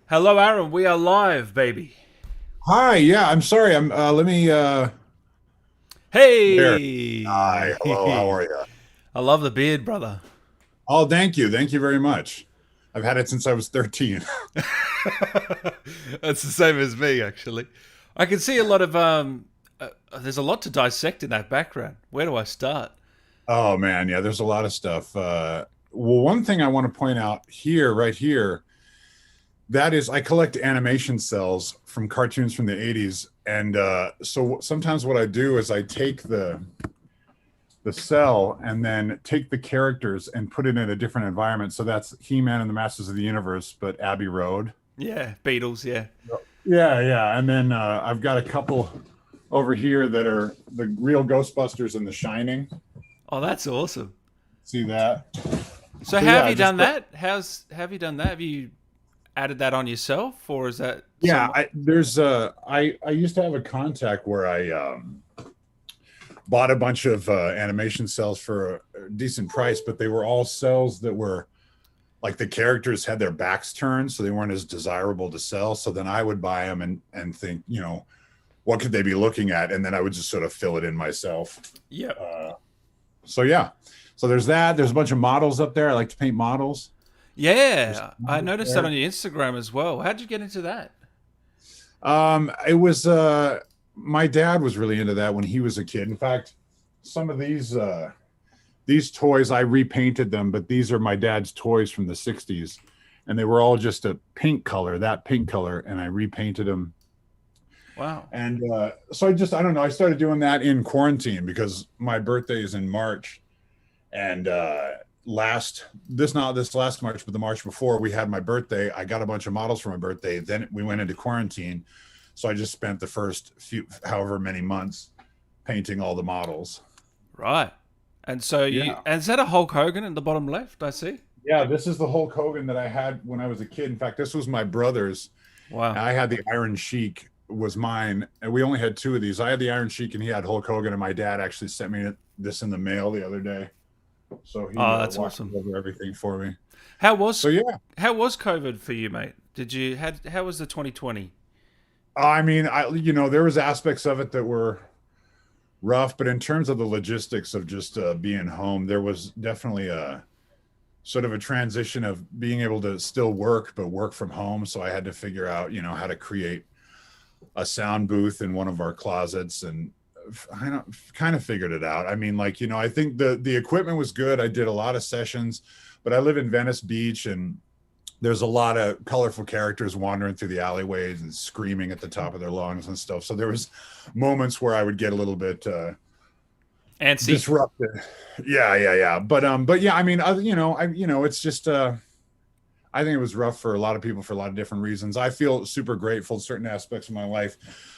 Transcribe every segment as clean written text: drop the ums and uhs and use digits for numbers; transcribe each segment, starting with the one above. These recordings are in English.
Hello, Aaron. We are live, baby. Hi, yeah, I'm sorry. Let me there. Hi, hello, how Hey! are you? I love the beard, brother. Oh, thank you. Thank you very much. I've had it since I was 13. That's the same as me, actually. I can see a lot of there's a lot to dissect in that background. Where do I start? Oh man, yeah, there's a lot of stuff. Well, one thing I want to point out here, right here, that is I collect animation cells from cartoons from the 80s. And so sometimes what I do is I take the cell and then take the characters and put it in a different environment. So that's He-Man and the Masters of the Universe, but Abbey Road. Yeah, Beatles. Yeah. Yeah, yeah. And then I've got a couple over here that are the real Ghostbusters and The Shining. Oh, that's awesome. See that? So, So how have yeah, you just done that? Have you done that? Have you added that on yourself, or is that yeah. someone? I used to have a contact where I bought a bunch of animation cells for a decent price, but they were all cells that were like the characters had their backs turned, so they weren't as desirable to sell. So then I would buy them and think, what could they be looking at, and then I would just sort of fill it in myself. Yep. Uh, so yeah, so there's that. There's a bunch of models up there. I like to paint models. There's Yeah, I noticed that on there. your Instagram as well. How'd you get into that? It was my dad was really into that when he was a kid. In fact, some of these toys I repainted them, but these are my dad's toys from the 60s, and they were all just a pink color, that pink color, and I repainted them. Wow. And so I don't know, I started doing that in quarantine because my birthday is in March. And not this last March, but the March before we had my birthday, I got a bunch of models for my birthday. Then we went into quarantine. So I just spent the first few, however many months painting all the models. Right. And so you Yeah. and is that a Hulk Hogan in the bottom left? I see. Yeah. This is the Hulk Hogan that I had when I was a kid. In fact, this was my brother's. Wow. I had the Iron Sheik was mine. And we only had two of these. I had the Iron Sheik and he had Hulk Hogan. And my dad actually sent me this in the mail the other day. So he Oh, that's watched awesome. over everything for me. How was So yeah, how was COVID for you, mate? Did you had how was the 2020? I mean, there was aspects of it that were rough, but in terms of the logistics of just being home, there was definitely a sort of a transition of being able to still work, but work from home. So I had to figure out, how to create a sound booth in one of our closets, and I don't, kind of figured it out. I mean, like, I think the equipment was good. I did a lot of sessions, but I live in Venice Beach, and there's a lot of colorful characters wandering through the alleyways and screaming at the top of their lungs and stuff. So there was moments where I would get a little bit Antsy. disrupted. Yeah, yeah, yeah. But yeah, I mean, it's just I think it was rough for a lot of people for a lot of different reasons. I feel super grateful. Certain aspects of my life,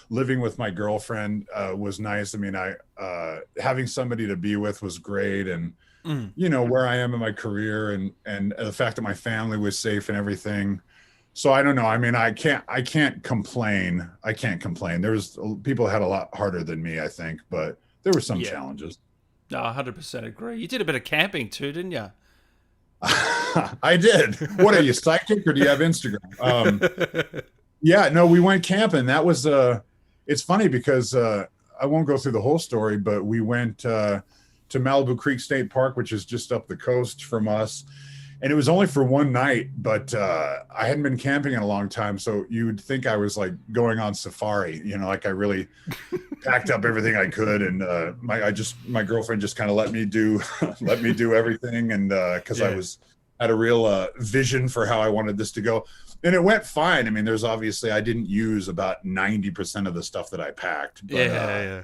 living with my girlfriend was nice. I mean, I having somebody to be with was great, and Mm. where I am in my career, and the fact that my family was safe and everything. So I don't know. I mean, I can't complain. I can't complain. There was people had a lot harder than me, I think, but there were some Yeah. challenges. No, 100% agree. You did a bit of camping too, didn't you? I did. What are you, psychic, or do you have Instagram? Yeah, no, we went camping. That was it's funny because I won't go through the whole story, but we went to Malibu Creek State Park, which is just up the coast from us. And it was only for one night, but I hadn't been camping in a long time. So you would think I was like going on safari, like I really packed up everything I could. And my girlfriend just kind of let me do, let me do everything. And cause I Yeah. was, had a real vision for how I wanted this to go. And it went fine. I mean, I didn't use about 90% of the stuff that I packed, Yeah, yeah.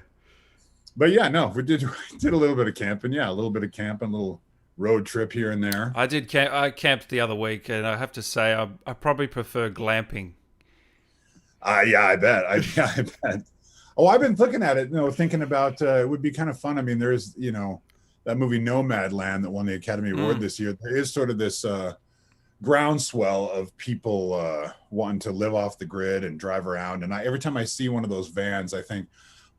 but yeah, no, we did did a little bit of camping. Yeah, a little bit of camping, a little road trip here and there. I did camp. I camped the other week, and I have to say, I probably prefer glamping. Yeah, I bet. Yeah, I bet. Oh, I've been looking at it, thinking about it would be kind of fun. I mean, there's, that movie Nomadland that won the Academy Award Mm. this year. There is sort of this groundswell of people wanting to live off the grid and drive around. And every time I see one of those vans, I think,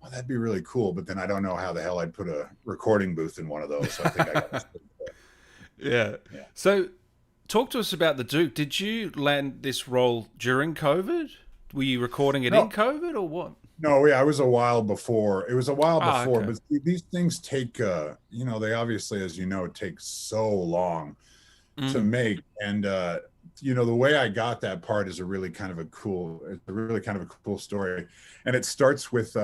oh, that'd be really cool. But then I don't know how the hell I'd put a recording booth in one of those. So I think I got to, Yeah. yeah. So talk to us about the Duke. Did you land this role during COVID? Were you recording it in No, COVID or what? no, yeah, it was a while before. It was a while Ah, before, okay. but these things take, they obviously, as you know, take so long to Mm. make. And, the way I got that part is it's a really kind of a cool story. And it starts with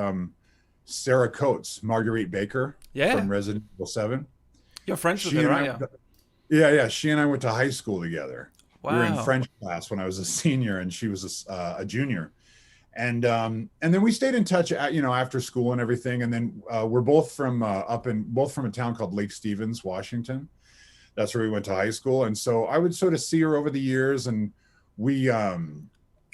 Sarah Coates, Marguerite Baker Yeah. from Resident Evil 7. You're friends with She her, and aren't I, you? yeah, she and I went to high school together. We were in Wow. French class when I was a senior and she was a junior. And then we stayed in touch after school and everything. And then we're both from both from a town called Lake Stevens, Washington. That's where we went to high school. And so I would sort of see her over the years. And we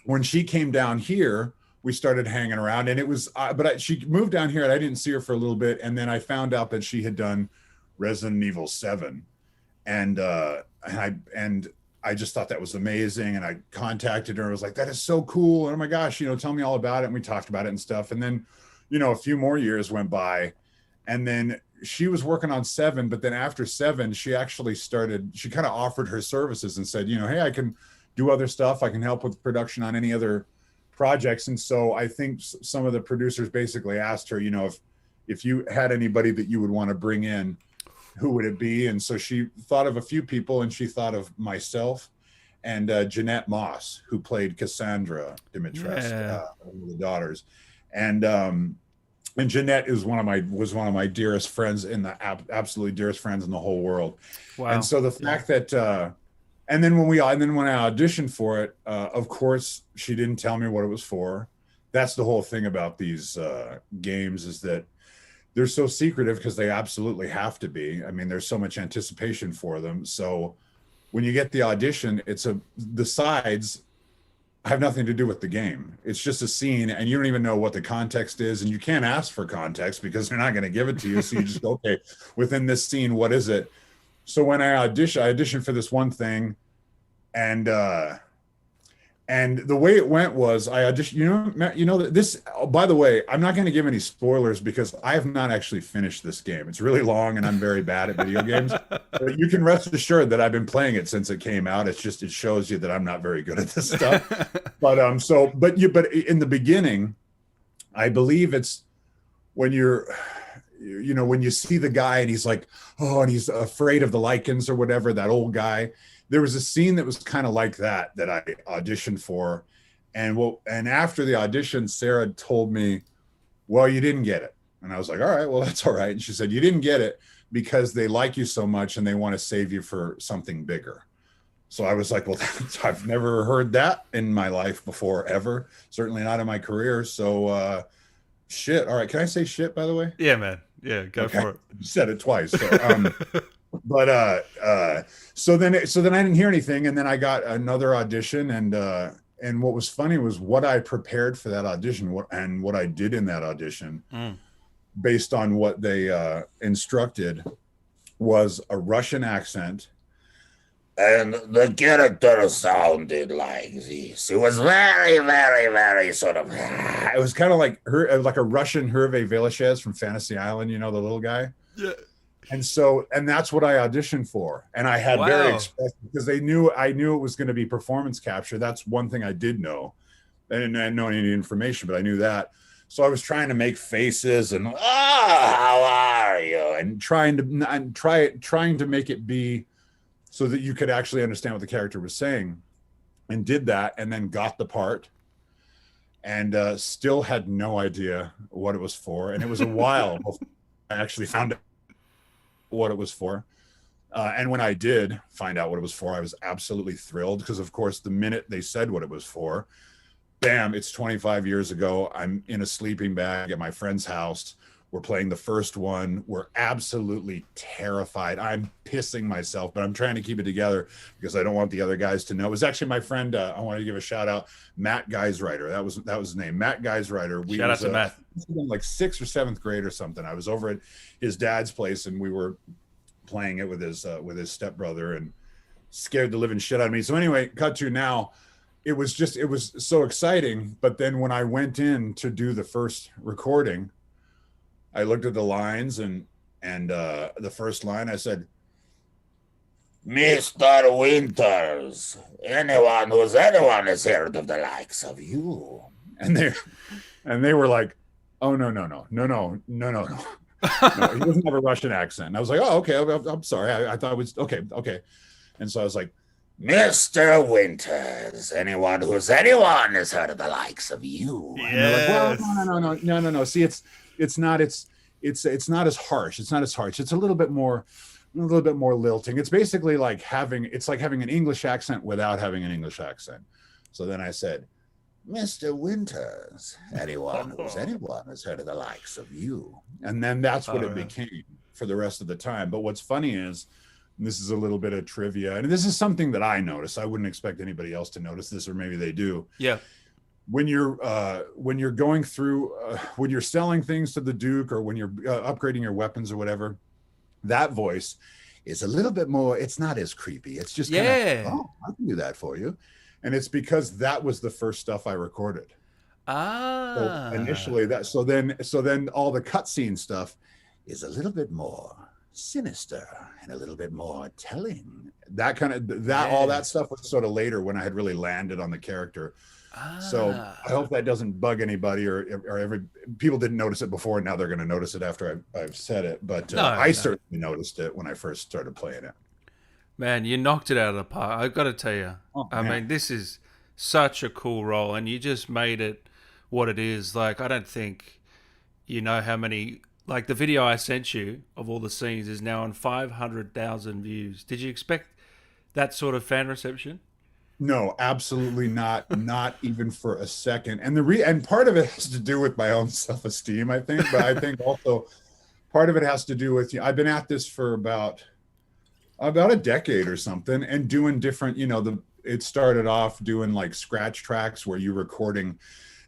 when she came down here, we started hanging around. And it was she moved down here and I didn't see her for a little bit. And then I found out that she had done Resident Evil 7. And I just thought that was amazing. And I contacted her. I was like, that is so cool. And oh my gosh, tell me all about it. And we talked about it and stuff. And then, a few more years went by. And then she was working on 7. But then after 7, she kind of offered her services and said, hey, I can do other stuff. I can help with production on any other projects. And so I think some of the producers basically asked her, if you had anybody that you would want to bring in, who would it be? And so she thought of a few people, and she thought of myself and Jeanette Moss, who played Cassandra Dimitrescu, Yeah. one of the daughters. And Jeanette was one of my dearest friends absolutely dearest friends in the whole world. And Wow. so the Yeah. fact that and then when I auditioned for it, of course she didn't tell me what it was for. That's the whole thing about these games, is that they're so secretive because they absolutely have to be. I mean, there's so much anticipation for them. So when you get the audition, the sides have nothing to do with the game. It's just a scene, and you don't even know what the context is, and you can't ask for context because they're not going to give it to you. So you just go, okay, within this scene, what is it? So when I auditioned for this one thing, and the way it went was I auditioned. This. Oh, by the way, I'm not going to give any spoilers because I have not actually finished this game. It's really long, and I'm very bad at video games. But you can rest assured that I've been playing it since it came out. It shows you that I'm not very good at this stuff. But in the beginning, I believe it's when when you see the guy and he's like, oh, and he's afraid of the lichens or whatever, that old guy. There was a scene that was kind of like that I auditioned for. And after the audition, Sarah told me, well, you didn't get it. And I was like, all right, well, that's all right. And she said, you didn't get it because they like you so much and they want to save you for something bigger. So I was like, well, I've never heard that in my life before, ever. Certainly not in my career. So shit. All right. Can I say shit, by the way? Yeah, man. Yeah, go Okay. for it. You said it twice. So but so then I didn't hear anything, and then I got another audition, and what was funny was what I prepared for that audition, what I did in that audition, Mm. based on what they instructed, was a Russian accent. And the character sounded like this. It was very, very, very sort of. It was kind of like like a Russian Hervé Villachez from Fantasy Island, the little guy. Yeah. And that's what I auditioned for. And I had very Wow. expressive, because I knew it was going to be performance capture. That's one thing I did know. I didn't know any information, but I knew that. So I was trying to make faces and, how are you? And trying to make it be so that you could actually understand what the character was saying, and did that, and then got the part, and still had no idea what it was for. And it was a while before I actually found out what it was for. And when I did find out what it was for, I was absolutely thrilled, because of course the minute they said what it was for, bam, it's 25 years ago. I'm in a sleeping bag at my friend's house. We're playing the first one. We're absolutely terrified. I'm pissing myself, but I'm trying to keep it together because I don't want the other guys to know. It was actually my friend. I want to give a shout out, Matt Geisreiter. That was his name, Matt Geisreiter. Shout out to Matt. Like 6th or 7th grade or something. I was over at his dad's place, and we were playing it with his stepbrother, and scared the living shit out of me. So anyway, cut to now. It was so exciting. But then when I went in to do the first recording, I looked at the lines, and the first line I said, Mr. Winters, anyone has heard of the likes of you. And they were like, oh no. No, he doesn't have a Russian accent. And I was like, oh, okay, I'm sorry. I thought it was okay. And so I was like, Mr. Winters, anyone has heard of the likes of you. and they're like, well, Yes. no. See, it's not as harsh. It's not as harsh. It's a little bit more lilting. It's basically like having an English accent without having an English accent. So then I said, Mr. Winters, anyone has heard of the likes of you. And then that's what it became for the rest of the time. But what's funny is, and this is a little bit of trivia, and this is something that I notice. I wouldn't expect anybody else to notice this, or maybe they do. Yeah. When you're going through, when you're selling things to the Duke, or when you're upgrading your weapons or whatever, that voice is a little bit more. It's not as creepy. It's just kind of, oh, I can do that for you. And it's because that was the first stuff I recorded. So initially so then all the cutscene stuff is a little bit more sinister and a little bit more telling. All that stuff was sort of later when I had really landed on the character. So I hope that doesn't bug anybody, or people didn't notice it before. Now they're going to notice it after I've said it. But I certainly noticed it when I first started playing it. Man, you knocked it out of the park. I've got to tell you. I man. mean, this is such a cool role, and you just made it what it is. Like, I don't think you know how many. Like, the video I sent you of all the scenes is now on 500,000 views. Did you expect that sort of fan reception? No, absolutely not. Not even for a second. And part of it has to do with my own self-esteem, I think. But I think also part of it has to do with, I've been at this for about a decade or something, and doing different, it started off doing like scratch tracks where you're recording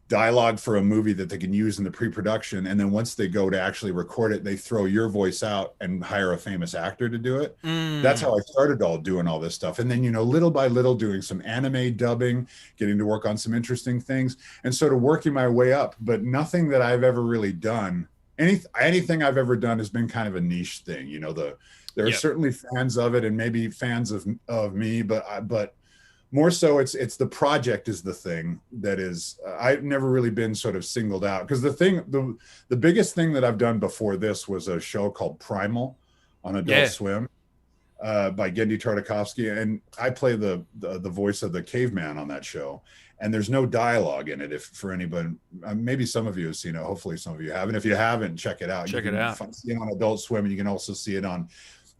dialogue for a movie that they can use in the pre-production, and then once they go to actually record it, they throw your voice out and hire a famous actor to do it. That's how I started doing all this stuff. And then, little by little, doing some anime dubbing, getting to work on some interesting things, and sort of working my way up. But nothing that I've ever really done, anything I've ever done has been kind of a niche thing. There are certainly fans of it, and maybe fans of me, but more so it's the project is the thing that is, I've never really been sort of singled out, because the biggest thing that I've done before this was a show called Primal on Adult Swim, by Gendy Tartakovsky, and I play the voice of the caveman on that show, and there's no dialogue in it. If for anybody, maybe some of you have seen it, hopefully some of you have, and if you haven't, check it out. Check it out. See it on Adult Swim, and you can also see it on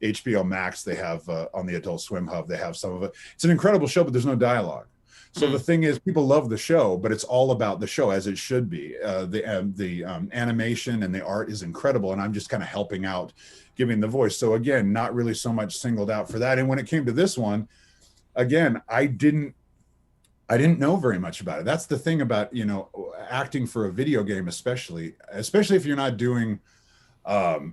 HBO Max. They have on the Adult Swim Hub, they have some of it. It's an incredible show, but there's no dialogue. So the thing is, people love the show, but it's all about the show, as it should be. The animation and the art is incredible, and I'm just kind of helping out, giving the voice. So again, not really so much singled out for that. And when it came to this one, again, I didn't know very much about it. That's the thing about, acting for a video game, especially if you're not doing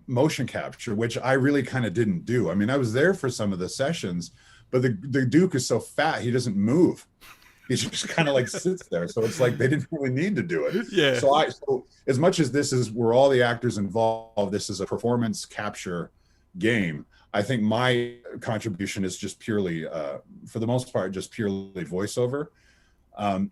motion capture, which I really kind of didn't do. I mean, I was there for some of the sessions, but the Duke is so fat, he doesn't move. He just kind of like sits there. So it's like they didn't really need to do it. Yeah. So as much as this is where all the actors involved, this is a performance capture game. I think my contribution is just purely, for the most part, just purely voiceover.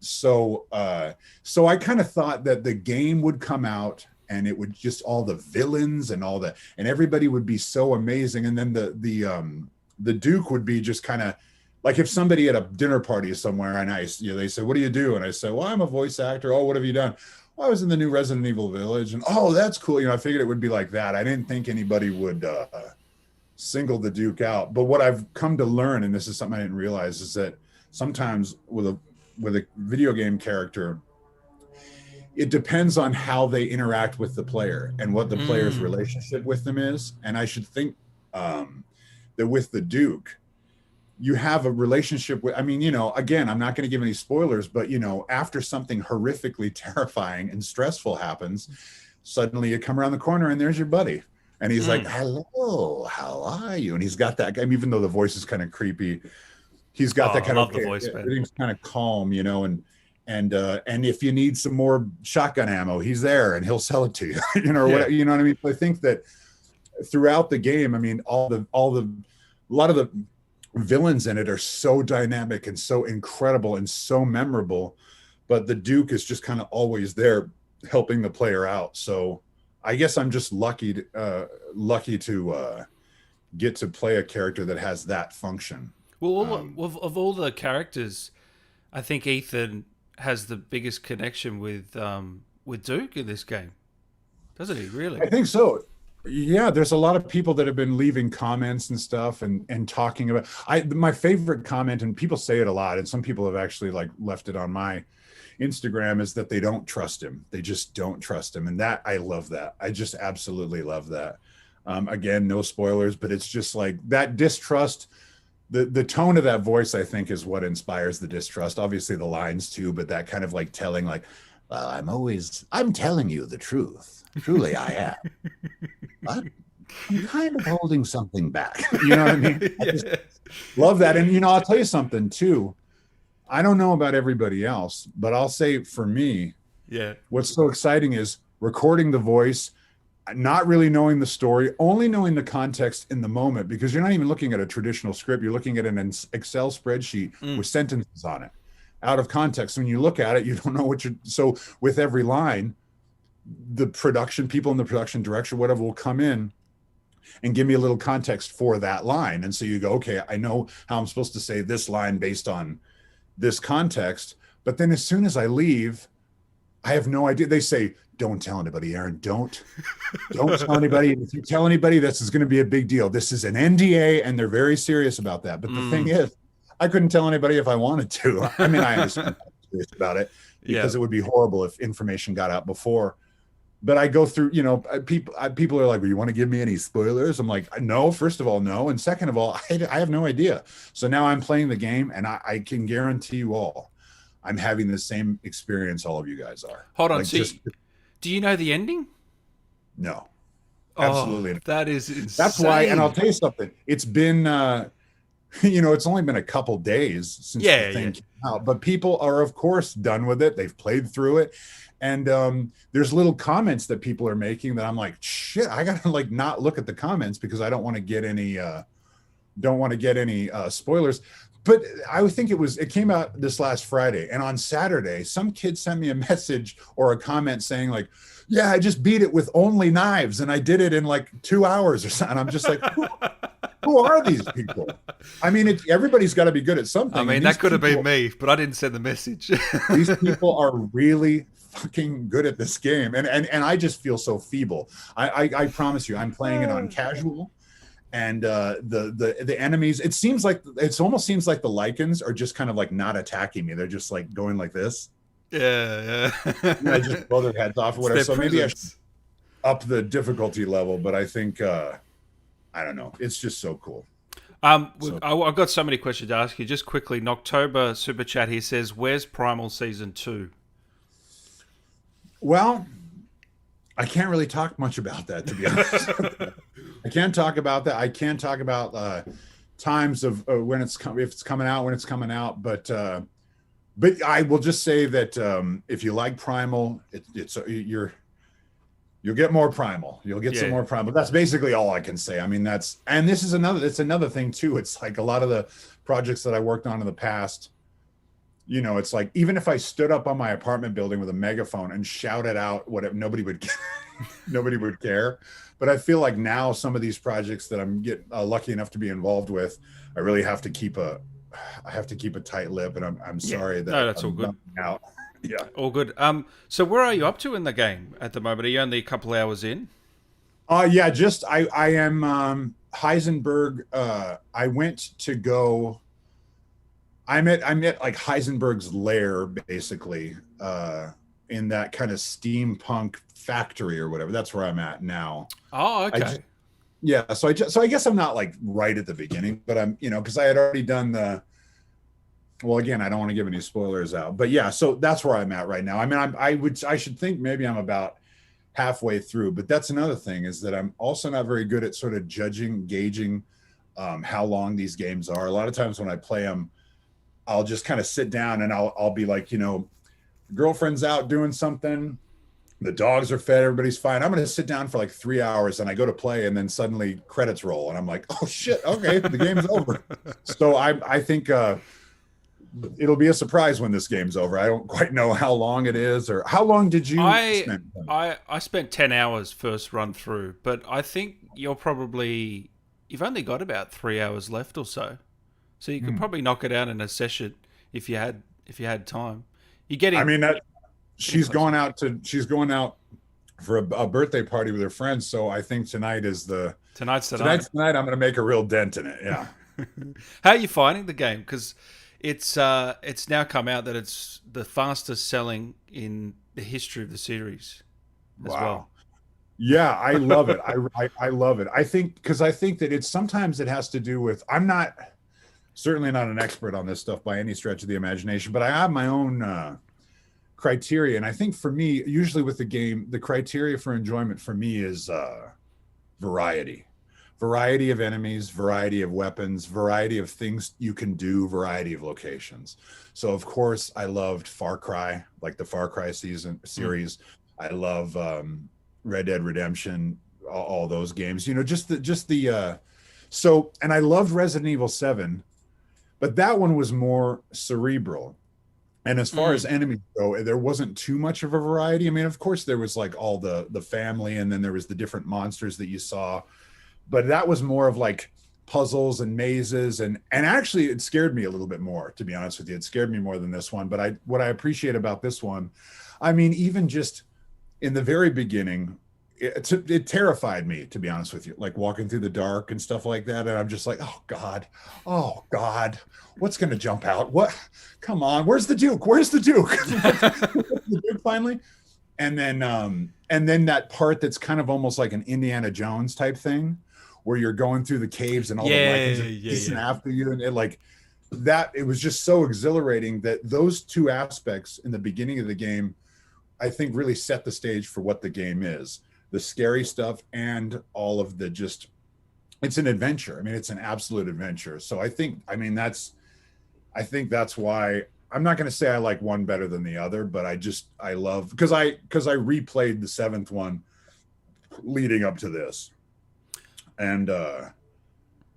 So I kind of thought that the game would come out, and it would just, all the villains and all that, and everybody would be so amazing. And then the Duke would be just kind of like, if somebody at a dinner party somewhere, and they said, what do you do? And I said, well, I'm a voice actor. Oh, what have you done? Well, I was in the new Resident Evil Village. And oh, that's cool. I figured it would be like that. I didn't think anybody would single the Duke out. But what I've come to learn, and this is something I didn't realize, is that sometimes with a video game character, it depends on how they interact with the player and what the player's relationship with them is. And I should think that with the Duke, you have a relationship with, again, I'm not going to give any spoilers, but after something horrifically terrifying and stressful happens, suddenly you come around the corner and there's your buddy. And he's like, hello, how are you? And he's got that, even though the voice is kind of creepy, he's got that kind of, the voice, everything's kind of calm, and if you need some more shotgun ammo, he's there and he'll sell it to you, or whatever, you know what I mean? I think that throughout the game, a lot of the villains in it are so dynamic and so incredible and so memorable, but the Duke is just kind of always there helping the player out. So I guess I'm just lucky to get to play a character that has that function. Well, of all the characters, I think Ethan has the biggest connection with Duke in this game, doesn't he? Really? I think so. Yeah, there's a lot of people that have been leaving comments and stuff and talking about my favorite comment, and people say it a lot, and some people have actually like left it on my Instagram, is that they don't trust him. They just don't trust him. And that, I love that. I just absolutely love that. Again, no spoilers, but it's just like that distrust. The tone of that voice, I think, is what inspires the distrust. Obviously the lines too, but that kind of like telling like, well, I'm telling you the truth. Truly I am. But I'm kind of holding something back. You know what I mean? I just love that. And, you know, I'll tell you something too. I don't know about everybody else, but I'll say for me, what's so exciting is recording the voice, not really knowing the story, only knowing the context in the moment, because you're not even looking at a traditional script. You're looking at an Excel spreadsheet with sentences on it. Out of context, when you look at it, you don't know what you're. So with every line, the production people in the production direction, whatever, will come in and give me a little context for that line. And so you go, okay, I know how I'm supposed to say this line based on this context. But then as soon as I leave, I have no idea. They say, don't tell anybody, Aaron. Don't tell anybody. If you tell anybody, this is going to be a big deal. This is an NDA, and they're very serious about that. But the thing is, I couldn't tell anybody if I wanted to. I mean, I understand I'm serious about it, because it would be horrible if information got out before. But I go through, you know, people are like, well, you want to give me any spoilers? I'm like, no, first of all, no. And second of all, I have no idea. So now I'm playing the game, and I can guarantee you all, I'm having the same experience all of you guys are. Hold on. Like, So do you know the ending? No, absolutely not. That is insane. That's why, and I'll tell you something. It's been, you know, it's only been a couple days since the thing came out, but people are, of course, done with it. They've played through it. And there's little comments that people are making that I'm like, shit, I gotta like not look at the comments because I don't want to get any spoilers. But I think it came out this last Friday, and on Saturday, some kid sent me a message or a comment saying like, yeah, I just beat it with only knives, and I did it in like 2 hours or something. I'm just like, who are these people? I mean, everybody's got to be good at something. I mean, that could have been me, but I didn't send the message. These people are really fucking good at this game, and I just feel so feeble. I promise you, I'm playing it on casual, and the enemies. It almost seems like the lichens are just kind of like not attacking me. They're just like going like this. Yeah. And I just blow their heads off or whatever. So maybe I should up the difficulty level, but I think I don't know. It's just so cool. I've got so many questions to ask you. Just quickly, Noctober Super Chat here says, where's Primal Season 2? Well, I can't really talk much about that, to be honest. I can't talk about that. I can talk about times of when if it's coming out, when it's coming out. But I will just say that if you like Primal, you'll get more Primal. You'll get some more Primal. That's basically all I can say. I mean, it's another thing too. It's like a lot of the projects that I worked on in the past. You know, it's like, even if I stood up on my apartment building with a megaphone and shouted out whatever, nobody would care. But I feel like now some of these projects that I'm lucky enough to be involved with, I really have to keep a tight lip, and I'm sorry that that's all good. Out. Yeah, all good. So where are you up to in the game at the moment? Are you only a couple hours in? Yeah, just I am Heisenberg. I went to go. I'm at like Heisenberg's lair, basically, in that kind of steampunk factory or whatever. That's where I'm at now. Oh, okay. So I guess I'm not like right at the beginning, but I'm, you know, because I had already done well, again, I don't want to give any spoilers out, but yeah, so that's where I'm at right now. I mean, I should think maybe I'm about halfway through, but that's another thing, is that I'm also not very good at sort of gauging how long these games are. A lot of times when I play them, I'll just kind of sit down and I'll be like, you know, girlfriend's out doing something, The dogs are fed, everybody's fine. I'm going to sit down for like 3 hours, and I go to play, and then suddenly credits roll, and I'm like, oh shit, okay, the game's over. So I think it'll be a surprise when this game's over. I don't quite know how long it is, or how long did you I spend? I spent 10 hours first run through, but I think you've only got about 3 hours left or so. So you could Hmm. probably knock it out in a session if you had time. You're I mean that getting closer. she's going out for a birthday party with her friends. So I think tonight is Tonight's the night. tonight's the night I'm going to make a real dent in it. Yeah. How are you finding the game? Because it's now come out that it's the fastest selling in the history of the series as Wow. well. Yeah, I love it. I love it. I think that it's sometimes it has to do with I'm not certainly not an expert on this stuff by any stretch of the imagination, but I have my own criteria. And I think for me, usually with the game, the criteria for enjoyment for me is variety. Variety of enemies, variety of weapons, variety of things you can do, variety of locations. So of course I loved Far Cry, like the Far Cry Mm. series. I love Red Dead Redemption, all those games. You know, just the so and I loved Resident Evil 7, but that one was more cerebral. And as far as Mm. enemies go, there wasn't too much of a variety. I mean, of course, there was like all the family, and then there was the different monsters that you saw, but that was more of like puzzles and mazes, and actually, it scared me a little bit more. To be honest with you, it scared me more than this one. But I what I appreciate about this one, I mean, even just in the very beginning, it terrified me, to be honest with you, like walking through the dark and stuff like that. And I'm just like, oh God, what's going to jump out? What? Come on, where's the Duke? Where's the Duke? The Duke finally. And then that part that's kind of almost like an Indiana Jones type thing, where you're going through the caves and all the Yeah, Lycans are yeah, chasing yeah. after you, and it like that. It was just so exhilarating that those two aspects in the beginning of the game, I think, really set the stage for what the game is. The scary stuff and all of the just it's an adventure. I mean, it's an absolute adventure. So I think that's why I'm not going to say I like one better than the other, but I love because I replayed the seventh one leading up to this, and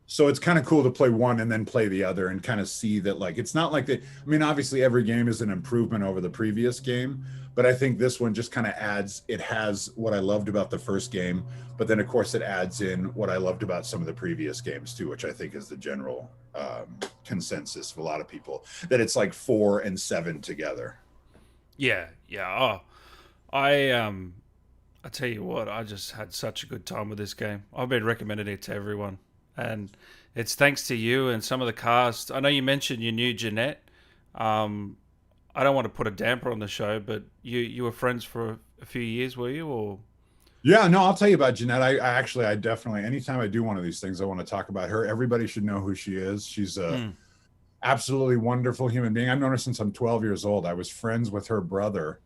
so it's kind of cool to play one and then play the other and kind of see that like it's not like that. I mean, obviously every game is an improvement over the previous game, but I think this one just kind of adds. It has what I loved about the first game, but then of course it adds in what I loved about some of the previous games too, which I think is the general consensus of a lot of people that it's like 4 and 7 together. Yeah, yeah. Oh, I tell you what, I just had such a good time with this game. I've been recommending it to everyone, and it's thanks to you and some of the cast. I know you mentioned you knew Jeanette. Um, I don't want to put a damper on the show, but you were friends for a few years, were you? Or Yeah, no, I'll tell you about Jeanette. I definitely, anytime I do one of these things, I want to talk about her. Everybody should know who she is. She's a mm, absolutely wonderful human being. I've known her since I'm 12 years old. I was friends with her brother,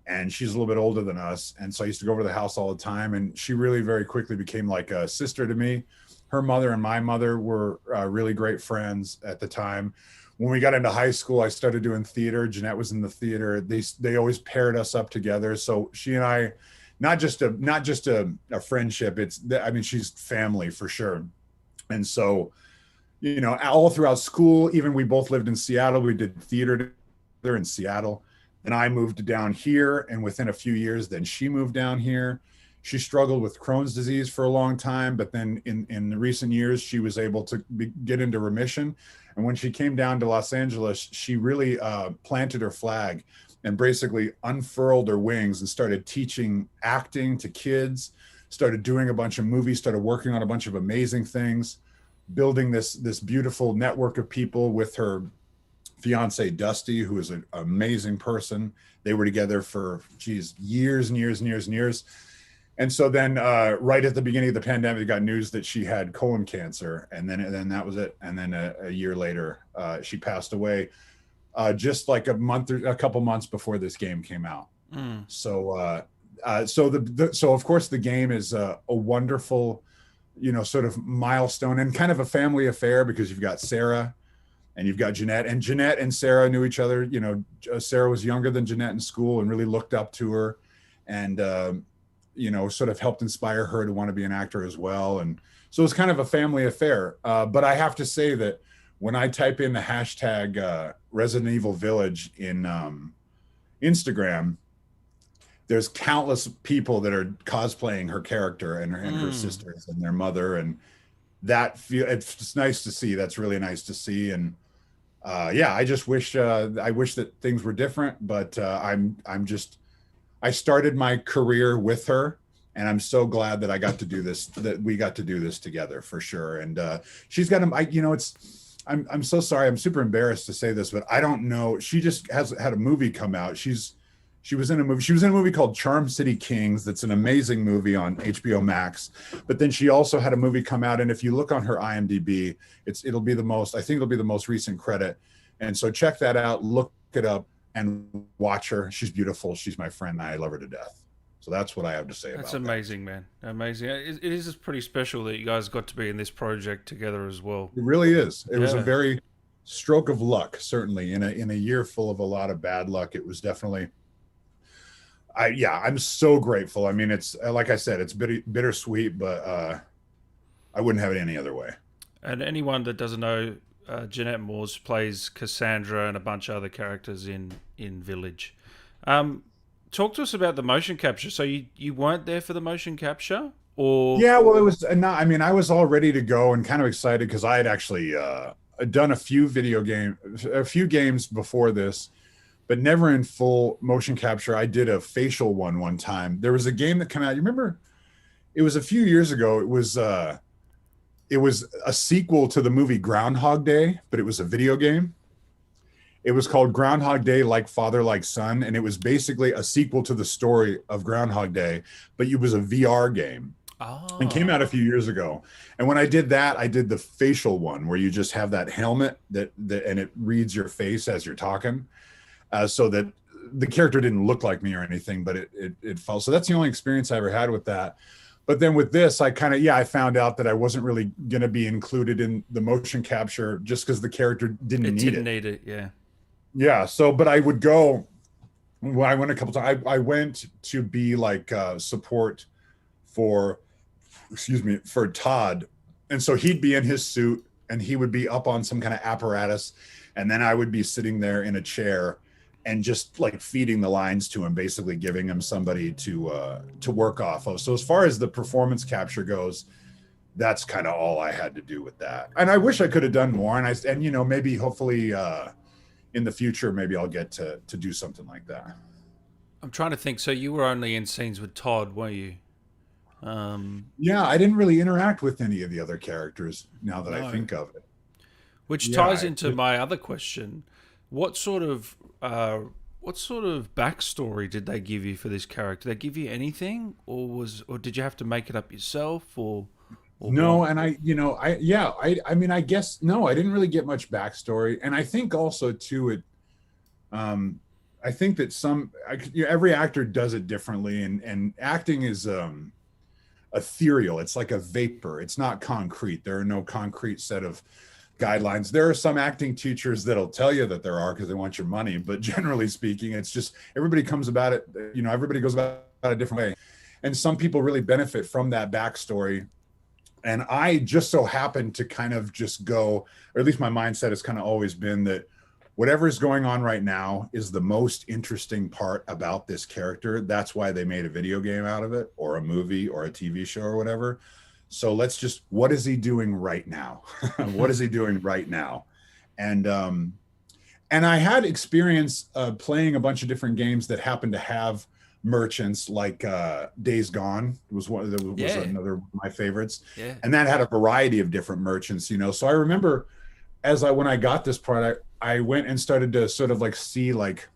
and she's a little bit older than us. And so I used to go over to the house all the time. And she really very quickly became like a sister to me. Her mother and my mother were really great friends at the time. When we got into high school, I started doing theater. Jeanette was in the theater. They always paired us up together. So she and I, not just a friendship. I mean, she's family for sure. And so all throughout school, even we both lived in Seattle. We did theater together in Seattle. And I moved down here. And within a few years, then she moved down here. She struggled with Crohn's disease for a long time. But then in the recent years, she was able to get into remission. And when she came down to Los Angeles, she really planted her flag and basically unfurled her wings and started teaching acting to kids, started doing a bunch of movies, started working on a bunch of amazing things, building this beautiful network of people with her fiance Dusty, who is an amazing person. They were together for years and years and years and years. And so then right at the beginning of the pandemic, got news that she had colon cancer, and then that was it. And then a year later, she passed away, just like a couple months before this game came out. mm. So of course the game is a wonderful, sort of milestone and kind of a family affair, because you've got Sarah and you've got Jeanette, and Jeanette and Sarah knew each other. Sarah was younger than Jeanette in school and really looked up to her. and sort of helped inspire her to want to be an actor as well. And so it's kind of a family affair. But I have to say that when I type in the hashtag Resident Evil Village in Instagram, there's countless people that are cosplaying her character and her sisters and their mother, and it's just nice to see. That's really nice to see. And I just wish that things were different, but I started my career with her, and I'm so glad that we got to do this together for sure. And she's got him. I'm so sorry. I'm super embarrassed to say this, but I don't know. She just has had a movie come out. She was in a movie called Charm City Kings. That's an amazing movie on HBO Max. But then she also had a movie come out, and if you look on her IMDb, it'll be the most recent credit. And so check that out, look it up, and watch her. She's beautiful. She's my friend. I love her to death. So that's what I have to say about that. That's amazing, man. Amazing. It is pretty special that you guys got to be in this project together as well. It really is. It was a very stroke of luck, certainly. In a year full of a lot of bad luck, it was definitely... I'm so grateful. I mean, it's like I said, it's bittersweet, but I wouldn't have it any other way. And anyone that doesn't know, Jeanette Moores plays Cassandra and a bunch of other characters in Village. Talk to us about the motion capture. So you weren't there for the motion capture, or? Yeah, well, it was not. I mean, I was all ready to go and kind of excited because I had actually done a few games before this, but never in full motion capture. I did a facial one time. There was a game that came out. You remember? It was a few years ago. It was a sequel to the movie Groundhog Day, but it was a video game. It was called Groundhog Day, Like Father, Like Son, and it was basically a sequel to the story of Groundhog Day, but it was a VR game. And came out a few years ago. And when I did that, I did the facial one where you just have that helmet that and it reads your face as you're talking. So that the character didn't look like me or anything, but it felt. So that's the only experience I ever had with that. But then with this, I found out that I wasn't really going to be included in the motion capture just because the character didn't need it. Yeah. Yeah. So, but I would go. Well, I went a couple times. I went to be like support for Todd, and so he'd be in his suit and he would be up on some kind of apparatus, and then I would be sitting there in a chair and just like feeding the lines to him, basically giving him somebody to work off of. So as far as the performance capture goes, that's kind of all I had to do with that. And I wish I could have done more. And maybe hopefully in the future, maybe I'll get to do something like that. I'm trying to think. So you were only in scenes with Todd, were you? Yeah, I didn't really interact with any of the other characters now that I think of it. Which ties into my other question. What sort of backstory did they give you for this character? Did they give you anything, or did you have to make it up yourself, or no? What? And I mean, I guess no, I didn't really get much backstory, and I think also too I think that every actor does it differently, and acting is ethereal. It's like a vapor. It's not concrete. There are no concrete set of guidelines. There are some acting teachers that'll tell you that there are because they want your money, but generally speaking, it's just everybody goes about it a different way. And some people really benefit from that backstory. And I just so happen to kind of just go, or at least my mindset has kind of always been that whatever is going on right now is the most interesting part about this character. That's why they made a video game out of it, or a movie or a TV show or whatever. So what is he doing right now? What is he doing right now? And I had experience playing a bunch of different games that happened to have merchants, like Days Gone was another of my favorites. Yeah. And that had a variety of different merchants, So I remember when I got this product, I went and started to sort of like see like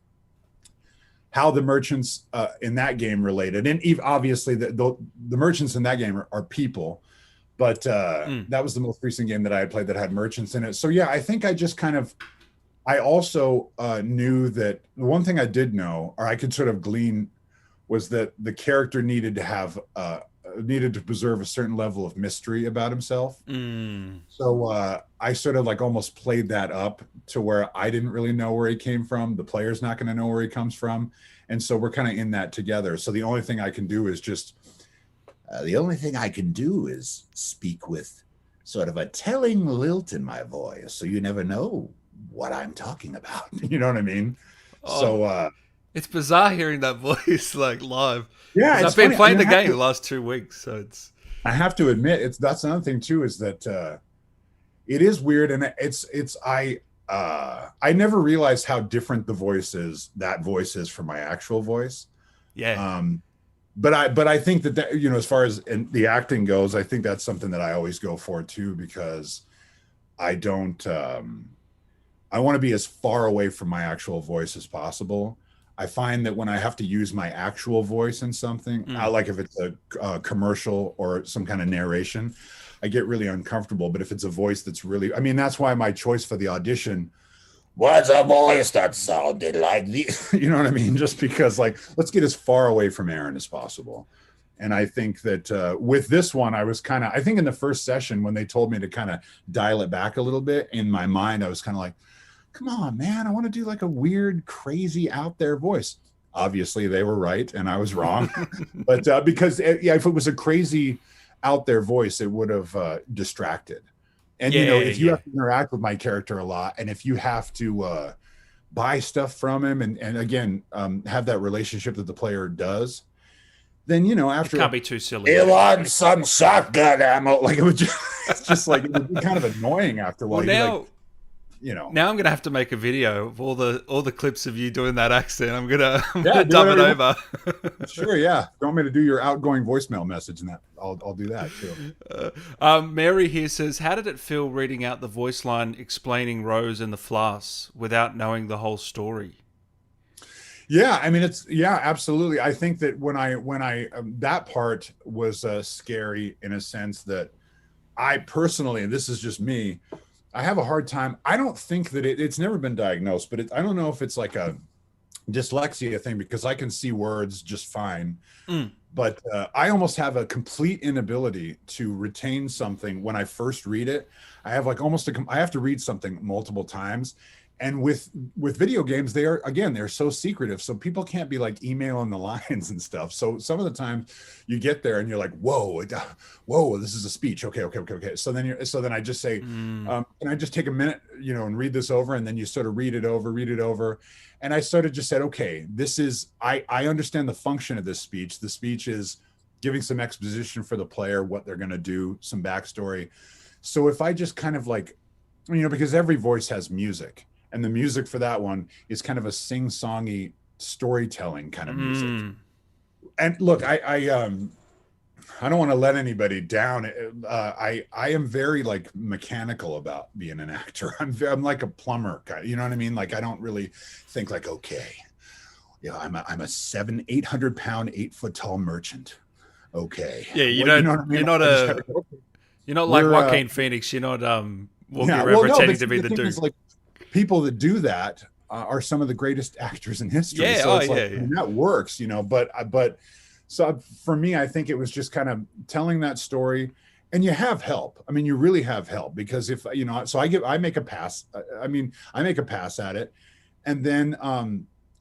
how the merchants in that game related. And obviously the merchants in that game are people, but that was the most recent game that I had played that had merchants in it. So yeah, I think I also knew that the one thing I did know, or I could sort of glean, was that the character needed to have needed to preserve a certain level of mystery about himself. Mm. So I sort of like almost played that up to where I didn't really know where he came from. The player's not going to know where he comes from. And so we're kind of in that together. So the only thing I can do is speak with sort of a telling lilt in my voice. So you never know what I'm talking about. You know what I mean? Oh, So it's bizarre hearing that voice like live. yeah, Because it's I've been funny. playing the game the last 2 weeks, so it's. I have to admit, that's another thing too, is that it is weird, and I never realized how different that voice is from my actual voice. Yeah. But I think that you know, as far as the acting goes, I think that's something that I always go for too, because I don't I want to be as far away from my actual voice as possible. I find that when I have to use my actual voice in something, like if it's a commercial or some kind of narration, I get really uncomfortable. But if it's a voice that's really, I mean, that's why my choice for the audition was a voice that sounded like this. You know what I mean? Just because, like, let's get as far away from Aaron as possible. And I think that with this one, I think in the first session when they told me to kind of dial it back a little bit, in my mind, I was kind of like, come on, man, I want to do like a weird, crazy out there voice. Obviously, they were right and I was wrong. But because, if it was a crazy out there voice, it would have distracted. And, you know, if you have to interact with my character a lot, and if you have to buy stuff from him and again, have that relationship that the player does, then, you know, after. It can't be too silly. He wants some shotgun ammo. Like, it's just like, it would be kind of annoying after a while. Well, now, like, you know, now I'm gonna have to make a video of all the clips of you doing that accent. I'm gonna do dub it whatever over. Sure, yeah. If you want me to do your outgoing voicemail message, and that I'll do that too. Mary here says, "How did it feel reading out the voice line explaining Rose and the Flask without knowing the whole story?" Yeah, I mean, absolutely. I think that when I that part was scary in a sense that I personally, and this is just me, I have a hard time. I don't think that it's never been diagnosed, but I don't know if it's like a dyslexia thing, because I can see words just fine. But I almost have a complete inability to retain something when I first read it. I have like I have to read something multiple times. And with video games, they're so secretive. So people can't be like emailing the lines and stuff. So some of the time you get there and you're like, whoa, this is a speech. Okay. So then I just say, can I just take a minute, you know, and read this over? And then you sort of read it over. And I sort of just said, okay, I understand the function of this speech. The speech is giving some exposition for the player, what they're going to do, some backstory. So if I just kind of like, you know, because every voice has music. And the music for that one is kind of a sing-songy storytelling kind of music. And look, I don't want to let anybody down. I am very like mechanical about being an actor. I'm like a plumber guy. You know what I mean? Like, I don't really think like, okay, yeah, I'm a 800 pound, 8 foot tall merchant. Okay. Yeah, you know what I mean? You're not like Joaquin Phoenix. You're not walking around pretending to be the dude. Like, people that do that are some of the greatest actors in history. Yeah, so it's and that works, you know. But so for me, I think it was just kind of telling that story, and you have help. I mean, you really have help, because if you know, so I make a pass. I make a pass at it, and then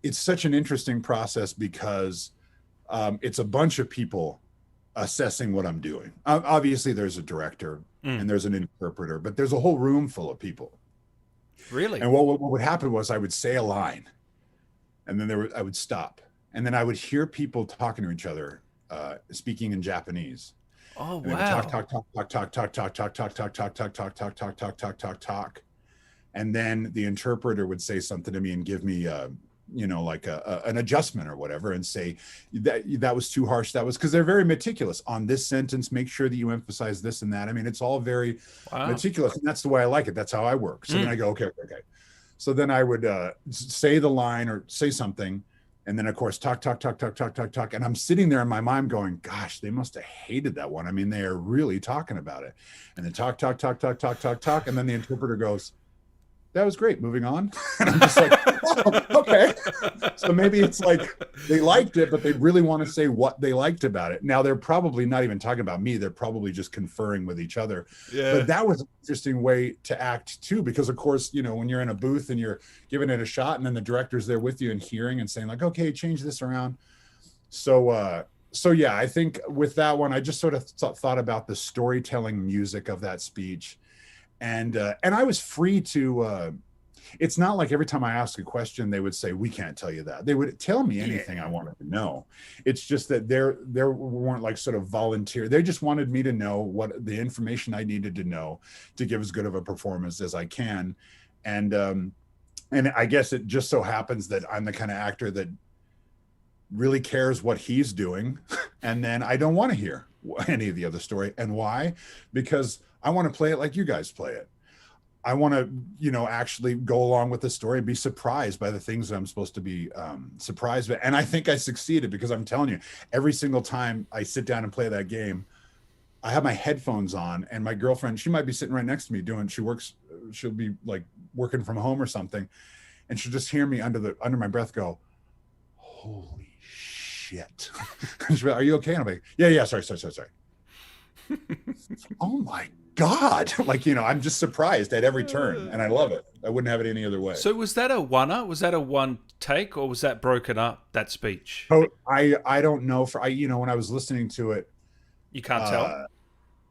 it's such an interesting process because it's a bunch of people assessing what I'm doing. Obviously, there's a director and there's an interpreter, but there's a whole room full of people. Really? And what would happen was I would say a line, and then I would stop, and then I would hear people talking to each other, speaking in Japanese. Oh, and wow. Talk. And then the interpreter would say something to me and give me you know, like an adjustment or whatever, and say that was too harsh. That was, because they're very meticulous on this sentence. Make sure that you emphasize this and that. I mean, it's all very meticulous, and that's the way I like it. That's how I work. So then I go, okay. So then I would say the line or say something, and then of course talk. And I'm sitting there in my mind going, gosh, they must have hated that one. I mean, they are really talking about it. And then talk. And then the interpreter goes, that was great. Moving on. And I'm just like, oh, okay. So maybe it's like they liked it, but they really want to say what they liked about it. Now they're probably not even talking about me. They're probably just conferring with each other. Yeah. But that was an interesting way to act too, because of course, you know, when you're in a booth and you're giving it a shot and then the director's there with you and hearing and saying like, okay, change this around. So yeah, I think with that one, I just sort of thought about the storytelling music of that speech. And I was free to, it's not like every time I asked a question, they would say, we can't tell you that. They would tell me anything I wanted to know. It's just that there weren't like sort of volunteer. They just wanted me to know what the information I needed to know to give as good of a performance as I can. And I guess it just so happens that I'm the kind of actor that really cares what he's doing. And then I don't want to hear any of the other story. And why? Because I want to play it like you guys play it. I want to, you know, actually go along with the story and be surprised by the things that I'm supposed to be surprised by. And I think I succeeded, because I'm telling you, every single time I sit down and play that game, I have my headphones on, and my girlfriend, she might be sitting right next to me she'll be like working from home or something. And she'll just hear me under my breath go, holy shit. She'll be like, are you okay? And I'm like, yeah, sorry. Oh my God. Like, you know, I'm just surprised at every turn, and I love it. I wouldn't have it any other way. So was that a one-er? Was that a one take, or was that broken up, that speech? Oh, I don't know. You know, when I was listening to it, You can't tell?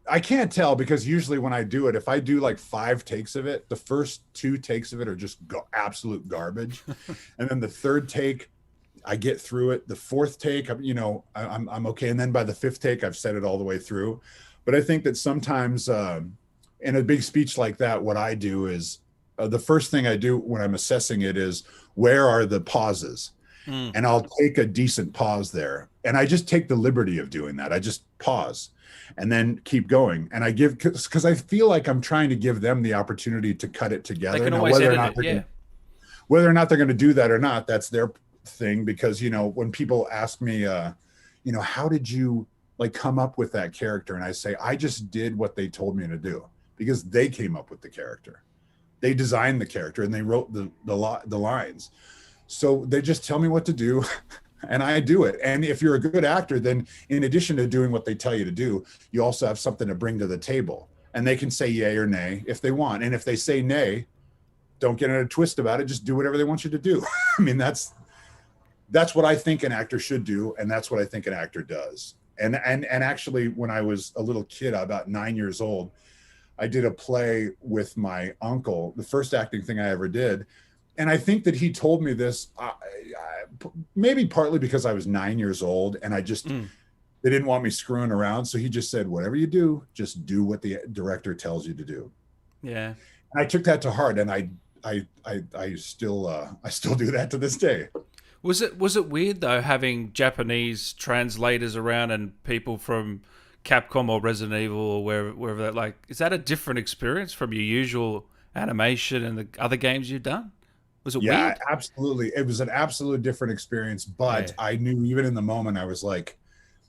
I can't tell, because usually when I do it, if I do like 5 takes of it, the first 2 takes of it are just absolute garbage. And then the third take, I get through it. The fourth take, you know, I'm okay. And then by the 5th take, I've said it all the way through. But I think that sometimes in a big speech like that, what I do is the first thing I do when I'm assessing it is, where are the pauses? And I'll take a decent pause there. And I just take the liberty of doing that. I just pause and then keep going. And I give, because I feel like I'm trying to give them the opportunity to cut it together. They can now, always edit it, whether or not they're going to do that or not, that's their thing. Because, you know, when people ask me, you know, how did you like come up with that character? And I say, I just did what they told me to do, because they came up with the character. They designed the character and they wrote the lines. So they just tell me what to do and I do it. And if you're a good actor, then in addition to doing what they tell you to do, you also have something to bring to the table, and they can say yay or nay if they want. And if they say nay, don't get in a twist about it. Just do whatever they want you to do. I mean, that's what I think an actor should do. And that's what I think an actor does. And actually, when I was a little kid, about 9 years old, I did a play with my uncle, the first acting thing I ever did. And I think that he told me this, maybe partly because I was 9 years old and I just, they didn't want me screwing around. So he just said, whatever you do, just do what the director tells you to do. Yeah. And I took that to heart, and I still do that to this day. Was it weird though, having Japanese translators around and people from Capcom or Resident Evil or wherever that, like, is that a different experience from your usual animation and the other games you've done? Was it weird? Yeah, absolutely. It was an absolute different experience, but I knew even in the moment, I was like,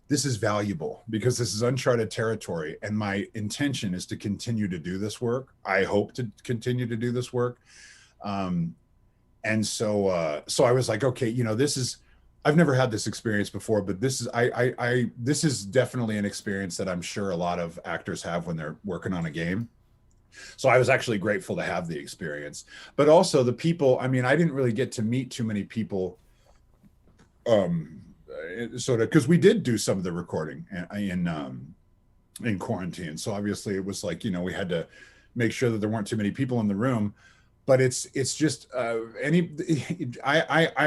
this is valuable, because this is uncharted territory. And my intention is to continue to do this work. I hope to continue to do this work. And so I was like, okay, you know, I've never had this experience before, but this is definitely an experience that I'm sure a lot of actors have when they're working on a game. So I was actually grateful to have the experience, but also the people. I mean, I didn't really get to meet too many people, sort of, because we did do some of the recording in quarantine. So obviously it was like, you know, we had to make sure that there weren't too many people in the room. But it's just I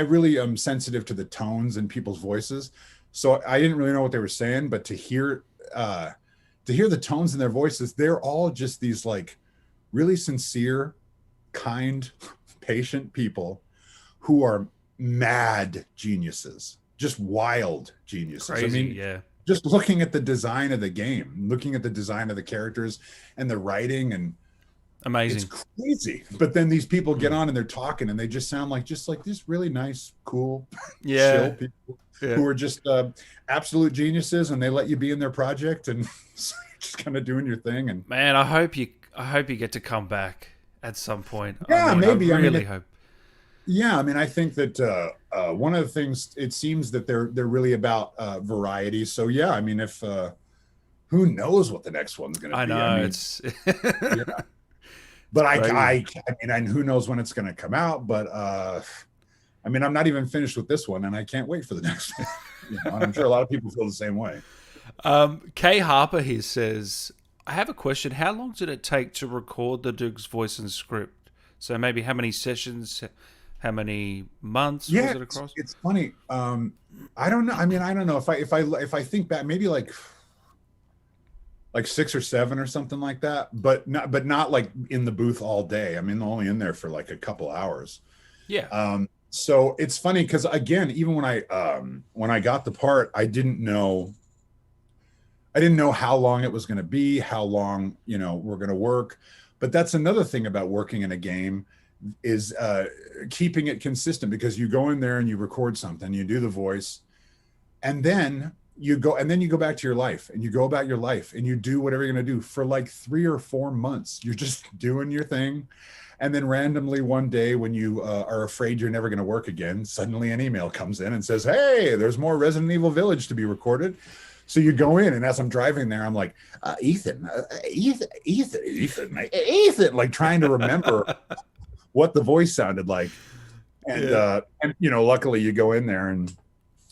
really am sensitive to the tones in people's voices. So I didn't really know what they were saying, but to hear the tones in their voices, they're all just these like really sincere, kind, patient people who are mad geniuses, just wild geniuses. Crazy, I mean, yeah. Just looking at the design of the game, looking at the design of the characters and the writing, and amazing. it's crazy. But then these people get on and they're talking and they just sound like these really nice, cool, chill people who are just absolute geniuses, and they let you be in their project and just kind of doing your thing. And man, I hope you get to come back. at some point. I Yeah, mean, I maybe. I mean, really hope. yeah, I mean, I think that one of the things, it seems that they're really about variety. So yeah, I mean, if who knows what the next one's going to I be? I know mean, it's yeah, it's but crazy. I mean, and who knows when it's going to come out? But I mean, I'm not even finished with this one, and I can't wait for the next one. And I'm sure a lot of people feel the same way. Kay Harper here says, I have a question. How long did it take to record the Duke's voice and script? So maybe how many sessions, how many months was Yeah, it across? it's funny. I don't know. I mean, I don't know if I think back, maybe like 6 or 7 or something like that, but not like in the booth all day. I mean, only in there for like a couple hours. Yeah. So it's funny because, again, even when I got the part, I didn't know how long it was going to be, how long we're going to work. But that's another thing about working in a game, is keeping it consistent, because you go in there and you record something, you do the voice, and then you go back to your life, and you go about your life, and you do whatever you're going to do for like 3 or 4 months. You're just doing your thing. And then randomly one day, when you are afraid you're never going to work again, suddenly an email comes in and says, hey, there's more Resident Evil Village to be recorded. So you go in, and as I'm driving there, I'm like, Ethan, like trying to remember what the voice sounded like. And, luckily you go in there and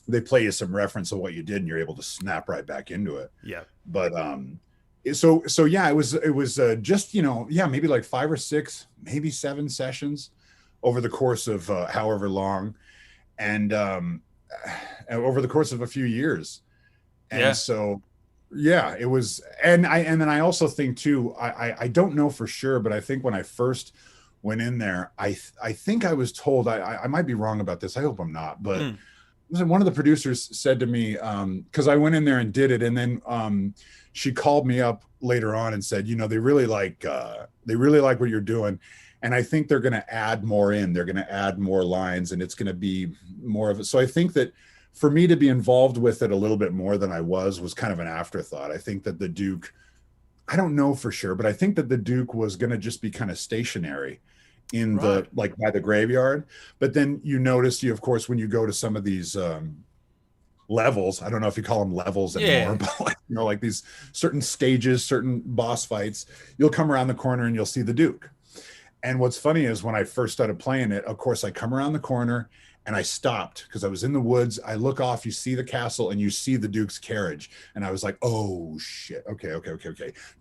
they play you some reference of what you did, and you're able to snap right back into it. Yeah. But, so yeah, it was just, maybe like 5 or 6, maybe 7 sessions over the course of however long, and over the course of a few years. And so, yeah, it was, and then I also think too, I don't know for sure, but I think when I first went in there, I think I was told, I might be wrong about this, I hope I'm not, but one of the producers said to me, because I went in there and did it, and then she called me up later on and said, they really like what you're doing, and I think they're going to add more in. They're going to add more lines, and it's going to be more of it. So I think that for me to be involved with it a little bit more than I was kind of an afterthought. I think that the Duke, I don't know for sure, but I think that the Duke was going to just be kind of stationary in the, like, by the graveyard. But then you notice, of course, when you go to some of these levels, I don't know if you call them levels anymore, but like these certain stages, certain boss fights, you'll come around the corner and you'll see the Duke. And what's funny is, when I first started playing it, of course, I come around the corner and I stopped because I was in the woods. I look off, you see the castle, and you see the Duke's carriage. And I was like, oh shit. Okay.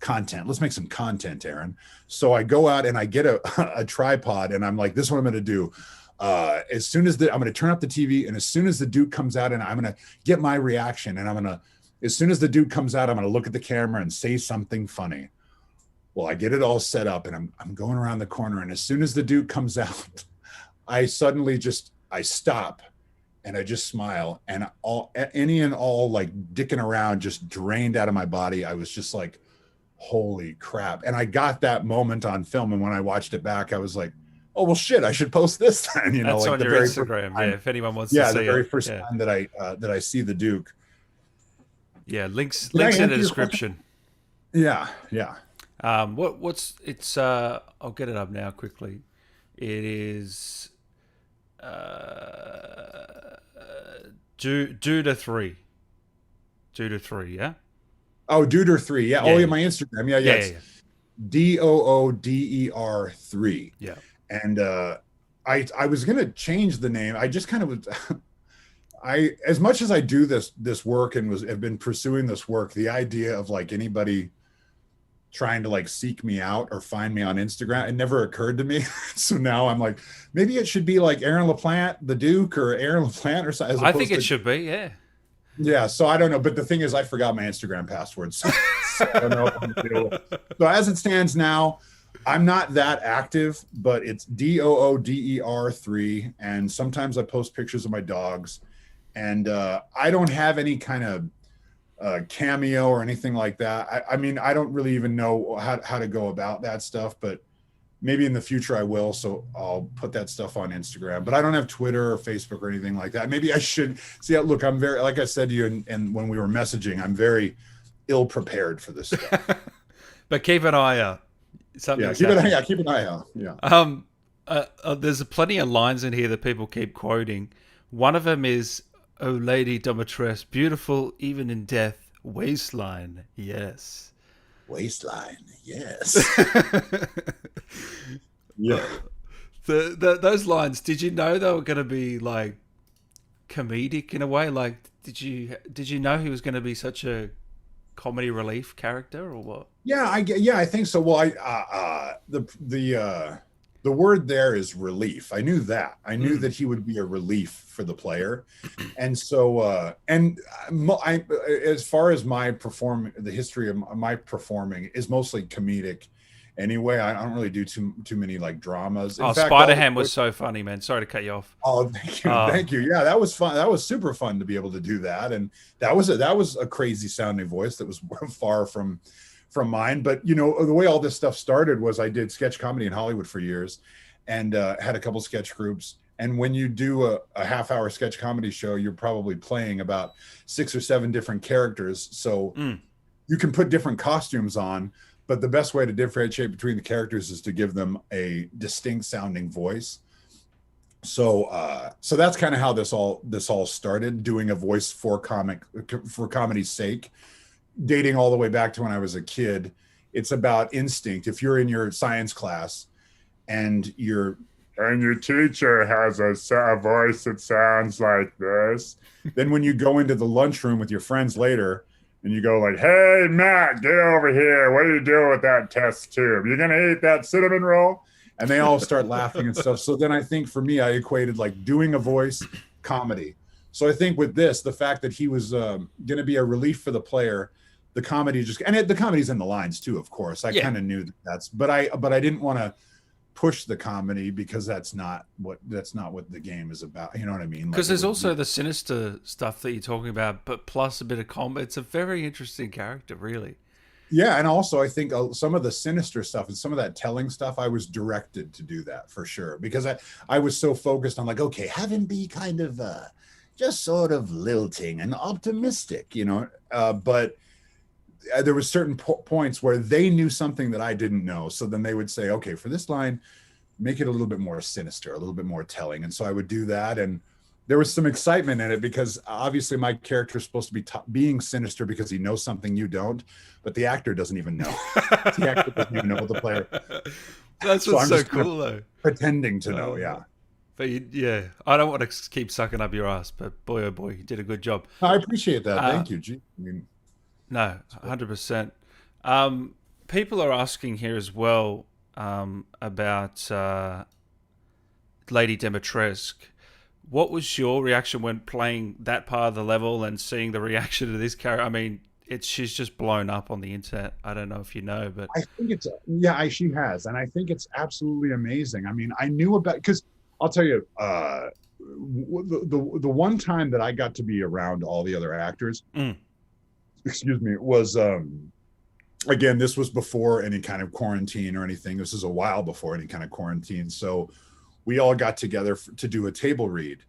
Content. Let's make some content, Aaron. So I go out and I get a tripod, and I'm like, this is what I'm going to do. As soon as I'm going to turn up the TV, and as soon as the Duke comes out, and I'm going to get my reaction, and as soon as the Duke comes out, I'm going to look at the camera and say something funny. Well, I get it all set up, and I'm going around the corner, and as soon as the Duke comes out, I suddenly I stop, and I just smile, and any and all like dicking around just drained out of my body. I was just like, holy crap. And I got that moment on film, and when I watched it back, I was like, oh well, shit, I should post this then. That's like on the your very Instagram. Yeah, if anyone wants yeah, to see the very it. first time that I see the Duke. Yeah, links Did I in the answer your description. Yeah. I'll get it up now quickly. It is Duder 3. Duder 3, yeah? Oh, Duder 3. Yeah. Oh, yeah, my Instagram. Yeah. Yeah. DOODER 3. Yeah. And I was gonna change the name. I just kind of was as much as I do this work and have been pursuing this work, the idea of like anybody trying to like seek me out or find me on Instagram, it never occurred to me. So now I'm like, maybe it should be like Aaron LaPlante, the Duke, or Aaron LaPlante, or something. I think it should be, yeah. Yeah, so I don't know, but the thing is, I forgot my Instagram password, so I don't know if I'm gonna do it. So as it stands now, I'm not that active, but it's DOODER 3, and sometimes I post pictures of my dogs, and I don't have any kind of cameo or anything like that. I mean, I don't really even know how to go about that stuff, but maybe in the future I will. So I'll put that stuff on Instagram, but I don't have Twitter or Facebook or anything like that. Maybe I should see. Look, I'm very, like I said to you, and when we were messaging, I'm very ill prepared for this stuff. But keep an eye out. Something's happening. Keep an eye out. Yeah. There's plenty of lines in here that people keep quoting. One of them is, "Oh, Lady Domitress, beautiful even in death, waistline, yes." Waistline, yes. Yeah. Those lines. Did you know they were going to be like comedic in a way? Like, did you know he was going to be such a comedy relief character or what? Yeah, I think so. Well, the word there is relief. I knew that. I knew that he would be a relief for the player, and so as far as the history of my performing is mostly comedic. Anyway, I don't really do too many like dramas. In fact, Spider-Ham was so funny, man. Sorry to cut you off. Oh, thank you. Yeah, that was fun. That was super fun to be able to do that, and that was a crazy sounding voice that was far from mine. But the way all this stuff started was I did sketch comedy in Hollywood for years, and had a couple sketch groups. And when you do a half-hour sketch comedy show, you're probably playing about 6 or 7 different characters, so you can put different costumes on. But the best way to differentiate between the characters is to give them a distinct sounding voice. So that's kind of how this all started, doing a voice for comedy's sake, dating all the way back to when I was a kid. It's about instinct. If you're in your science class and your teacher has a voice that sounds like this, then when you go into the lunchroom with your friends later, and you go like, "Hey, Matt, get over here. What are you doing with that test tube? You're going to eat that cinnamon roll?" And they all start laughing and stuff. So then I think for me, I equated like doing a voice comedy. So I think with this, the fact that he was going to be a relief for the player, the comedy the comedy's in the lines too, of course. I kind of knew but I didn't want to push the comedy because that's not what the game is about. You know what I mean? Because there's also the sinister stuff that you're talking about, but plus a bit of comedy. It's a very interesting character, really. Yeah, and also I think some of the sinister stuff and some of that telling stuff, I was directed to do that for sure, because I was so focused on like, okay, have him be kind of just sort of lilting and optimistic, but there was certain points where they knew something that I didn't know. So then they would say, okay, for this line, make it a little bit more sinister, a little bit more telling. And so I would do that. And there was some excitement in it because obviously my character is supposed to be being sinister because he knows something you don't, but the actor doesn't even know. The actor doesn't even know the player. That's what's so cool, though. Pretending to know, yeah. But I don't want to keep sucking up your ass, but boy, oh boy, you did a good job. I appreciate that. Thank you, G. No, 100%. People are asking here as well about Lady Dimitrescu. What was your reaction when playing that part of the level and seeing the reaction to this character? I mean, she's just blown up on the internet. I don't know if you know, but I think she has, and I think it's absolutely amazing. I mean, I knew about, because I'll tell you, the one time that I got to be around all the other actors. Excuse me, was again, this was before any kind of quarantine or anything. This is a while before any kind of quarantine. So we all got together to do a table read.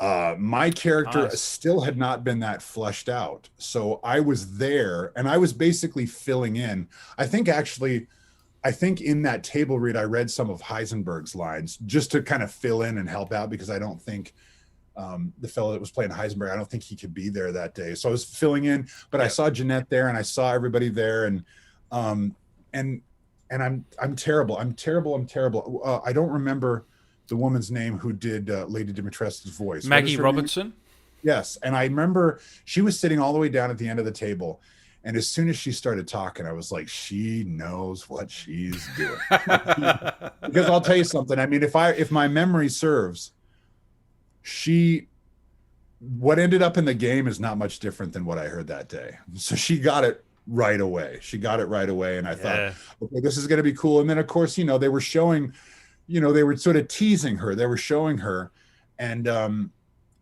My character still had not been that fleshed out. So I was there and I was basically filling in. I think in that table read, I read some of Heisenberg's lines just to kind of fill in and help out, because I don't think the fellow that was playing Heisenberg, I don't think he could be there that day. So I was filling in, but I saw Jeanette there and I saw everybody there, and I'm terrible. I don't remember the woman's name who did Lady Dimitrescu's voice. Maggie Robertson. Yes. And I remember she was sitting all the way down at the end of the table. And as soon as she started talking, I was like, she knows what she's doing. Because I'll tell you something. I mean, if my memory serves, what ended up in the game is not much different than what I heard that day. So she got it right away. And I thought, okay, this is going to be cool. And then of course, they were showing, they were sort of teasing her. They were showing her. And,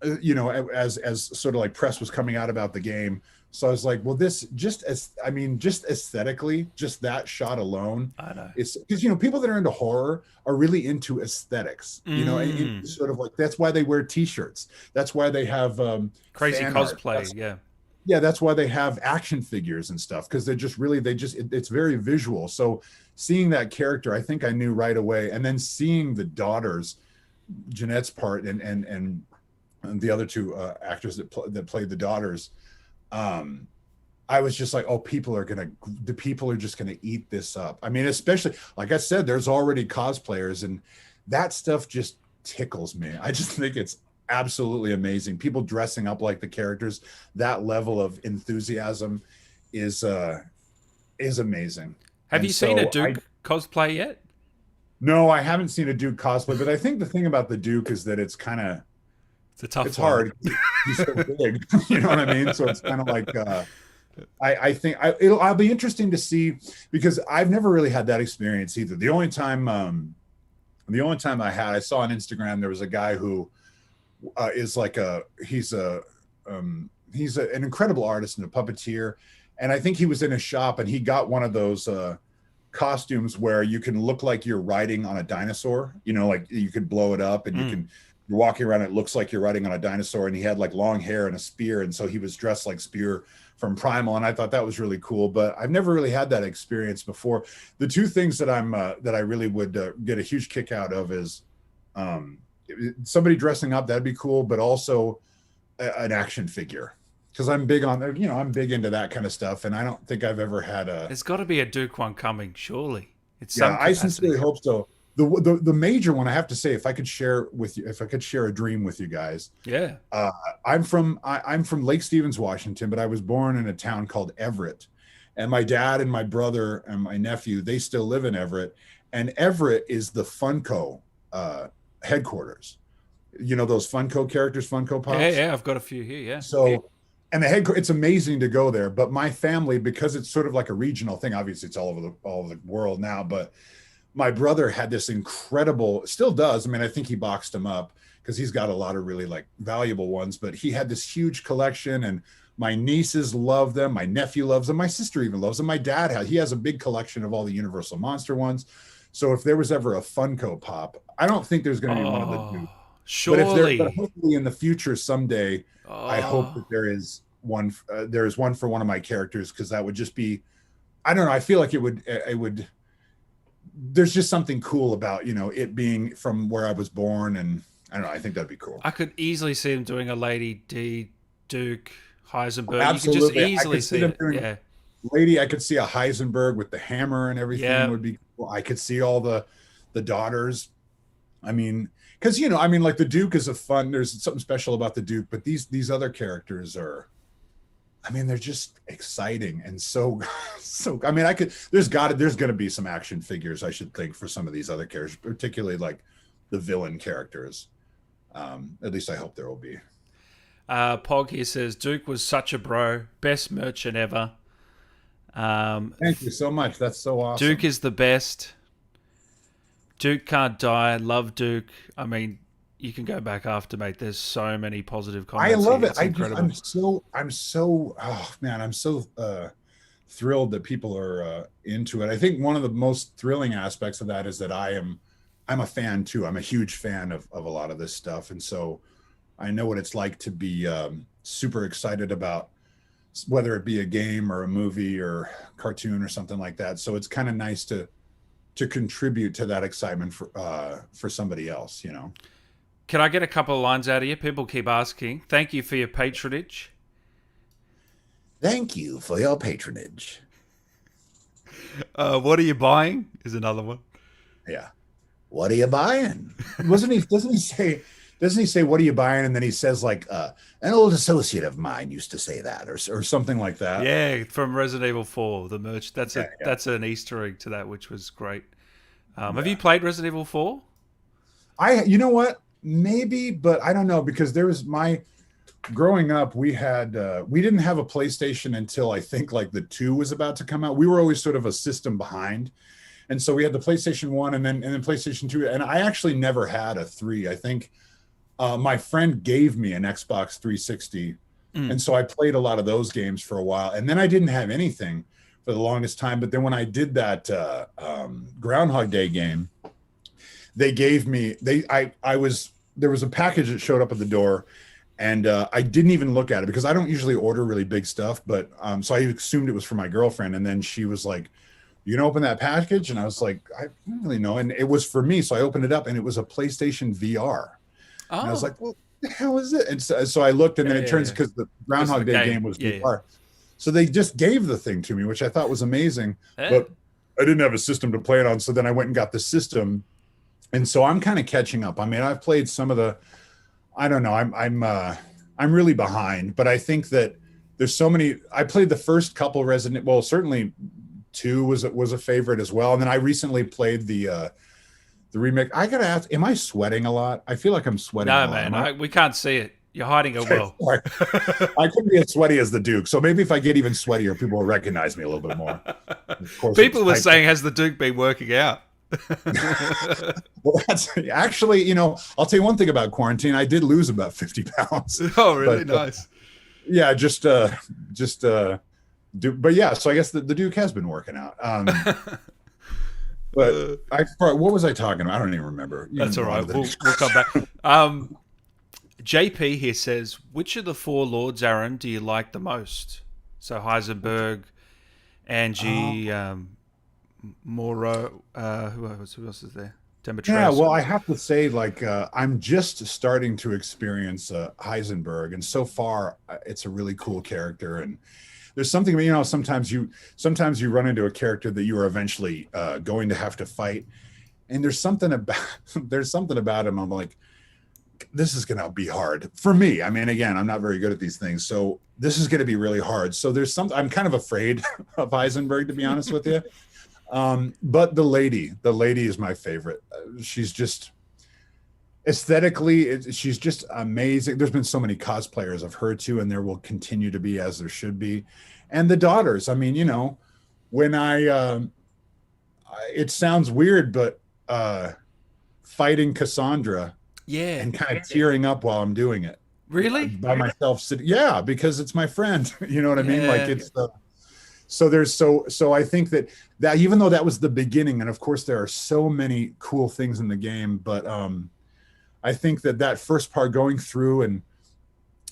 as sort of like press was coming out about the game. So I was like, well, this just aesthetically, just that shot alone, I know, it's because, people that are into horror are really into aesthetics, sort of like, that's why they wear t-shirts. That's why they have crazy cosplay. Yeah. yeah, that's why they have action figures and stuff, because they're just really it's very visual. So seeing that character, I think I knew right away, and then seeing the daughters, Jeanette's part, and the other two actors that played the daughters, um, I was just like, oh, the people are just gonna eat this up. I mean, especially like I said, there's already cosplayers, and that stuff just tickles me. I just think it's absolutely amazing. People dressing up like the characters, that level of enthusiasm is amazing. Have And you seen a so Duke cosplay yet? no, I haven't seen a Duke cosplay, but I think the thing about the Duke is that it's kind of It's a tough it's one. hard. He's so big, you know what I mean? So it's kind of like I think I'll be interesting to see, because I've never really had that experience either. The only time I saw on Instagram, there was a guy who is like an incredible artist and a puppeteer, and I think he was in a shop and he got one of those costumes where you can look like you're riding on a dinosaur. You know, like you could blow it up and you're walking around. It looks like you're riding on a dinosaur, and he had like long hair and a spear, and so he was dressed like Spear from Primal, and I thought that was really cool. But I've never really had that experience before. The two things that I really would get a huge kick out of is somebody dressing up. That'd be cool, but also an action figure, because I'm big into that kind of stuff, and I don't think I've ever had a. There's got to be a Duke one coming, surely. It's Yeah, some I capacity. sincerely hope so. The major one, I have to say, if I could share a dream with you guys. Yeah. I'm from Lake Stevens, Washington, but I was born in a town called Everett, and my dad and my brother and my nephew, they still live in Everett, and Everett is the Funko headquarters. You know those Funko characters, Funko Pops. Yeah, I've got a few here. Yeah. So, and it's amazing to go there. But my family, because it's sort of like a regional thing, obviously it's all over the world now, but my brother had this incredible, still does. I mean, I think he boxed them up because he's got a lot of really like valuable ones, but he had this huge collection, and my nieces love them. My nephew loves them. My sister even loves them. My dad he has a big collection of all the Universal Monster ones. So if there was ever a Funko Pop, I don't think there's going to be one of the two. Surely. But hopefully in the future someday, I hope that there is one for one of my characters, because that would just be, I don't know. I feel like it would. There's just something cool about it being from where I was born, and I don't know. I think that'd be cool. I could easily see him doing a Lady D, Duke, Heisenberg. Absolutely. You could just easily see it. Yeah. Lady, I could see a Heisenberg with the hammer and everything. Yeah. Would be cool. I could see all the daughters. I mean, because like the Duke is there's something special about the Duke, but these other characters are, I mean, they're just exciting and so. I mean, there's going to be some action figures, I should think, for some of these other characters, particularly like the villain characters. At least I hope there will be. Pog here says Duke was such a bro, best merchant ever. Thank you so much. That's so awesome. Duke is the best. Duke can't die. Love Duke. I mean, you can go back after, mate. There's so many positive comments. I love here. it. I'm so oh man, I'm so thrilled that people are into it. I think one of the most thrilling aspects of that is that I'm a fan too. I'm a huge fan of a lot of this stuff, and so I know what it's like to be super excited about whether it be a game or a movie or cartoon or something like that. So it's kind of nice to contribute to that excitement for somebody else, Can I get a couple of lines out of you? People keep asking. Thank you for your patronage. Thank you for your patronage. What are you buying? Is another one. Yeah. What are you buying? Doesn't he say what are you buying, and then he says like An old associate of mine used to say that, or something like that. Yeah, from Resident Evil 4, the merch. That's an Easter egg to that, which was great. Have you played Resident Evil 4? You know what? Maybe, but I don't know, because there was growing up, we didn't have a PlayStation until I think like the 2 was about to come out. We were always sort of a system behind. And so we had the PlayStation 1 and then PlayStation 2. And I actually never had a 3. I think my friend gave me an Xbox 360. And so I played a lot of those games for a while. And then I didn't have anything for the longest time. But then when I did that Groundhog Day game, they gave me, there was a package that showed up at the door, And I didn't even look at it because I don't usually order really big stuff. But so I assumed it was for my girlfriend. And then she was like, "You gonna open that package?" And I was like, "I don't really know." And it was for me. So I opened it up and it was a PlayStation VR. And I was Oh, like, "Well, the hell is it?" And so I looked, and then it turns, yeah. because the Because of the Groundhog Day game. game was Yeah, VR. So they just gave the thing to me, which I thought was amazing. yeah. But I didn't have a system to play it on. So then I went and got the system. And so I'm kind of catching up. I mean, I've played some of the, I don't know, I'm really behind, but I think that there's so many. I played the first couple Resident, well, certainly 2 was a favorite as well. And then I recently played the remake. I gotta ask, am I sweating a lot? I feel like I'm sweating No, a lot. man, we can't see it. You're hiding it well. I couldn't be as sweaty as the Duke. So maybe if I get even sweatier, people will recognize me a little bit more. Of course, People were saying, "Has the Duke been working out?" well, that's actually, I'll tell you one thing about quarantine. I did lose about 50 pounds. Oh, really? But, Nice. Yeah, but yeah, so I guess the Duke has been working out. But what was I talking about? I don't even remember. That's all right. We'll come back. JP here says, which of the 4 lords, Aaron, do you like the most? So Heisenberg, Angie, Moro, who else is there? Demetrius. Yeah, well, I have to say, like, I'm just starting to experience Heisenberg, and so far, it's a really cool character. And there's something, sometimes you run into a character that you are eventually going to have to fight, and there's something about him. I'm like, this is going to be hard for me. I mean, again, I'm not very good at these things, so this is going to be really hard. So I'm kind of afraid of Heisenberg, to be honest with you. But the lady is my favorite. She's just aesthetically, she's just amazing. There's been so many cosplayers of her too, and there will continue to be, as there should be. And the daughters, I mean, when it sounds weird, but fighting Cassandra, yeah, and kind of tearing up while I'm doing it. Really? By myself sitting. Yeah, because it's my friend. You know what I mean? Yeah. Like, it's so I think that even though that was the beginning, and of course there are so many cool things in the game, but I think that first part, going through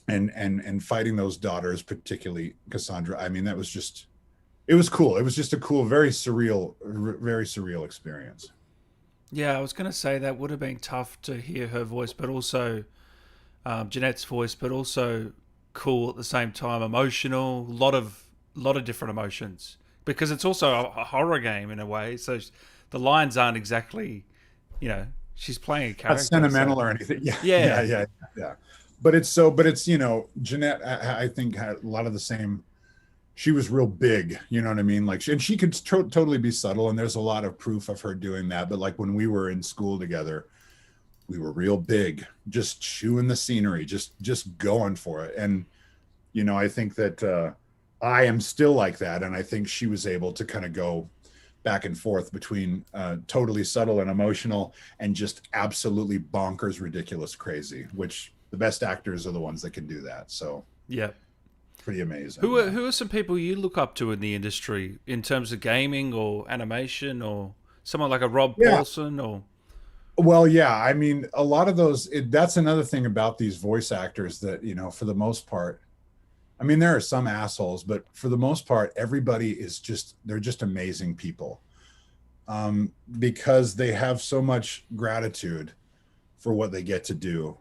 and fighting those daughters, particularly Cassandra, I mean, it was cool. It was just a cool, very surreal experience. Yeah, I was going to say that would have been tough to hear her voice, but also Jeanette's voice, but also cool at the same time, emotional, lot of different emotions, because it's also a horror game in a way. So the lines aren't exactly, she's playing a character. Not sentimental or anything. Yeah. But it's Jeanette, I think, had a lot of the same. She was real big, you know what I mean? Like, and she could totally be subtle, and there's a lot of proof of her doing that. But like when we were in school together, we were real big, just chewing the scenery, just going for it. And I think that I am still like that, and I think she was able to kind of go back and forth between totally subtle and emotional, and just absolutely bonkers, ridiculous, crazy. Which the best actors are the ones that can do that. So yeah. Pretty amazing. Who are some people you look up to in the industry in terms of gaming or animation, or someone like a Rob Paulson? Or well, yeah, I mean, a lot of those. That's another thing about these voice actors that, for the most part, I mean, there are some assholes, but for the most part, everybody they're just amazing people, because they have so much gratitude for what they get to do.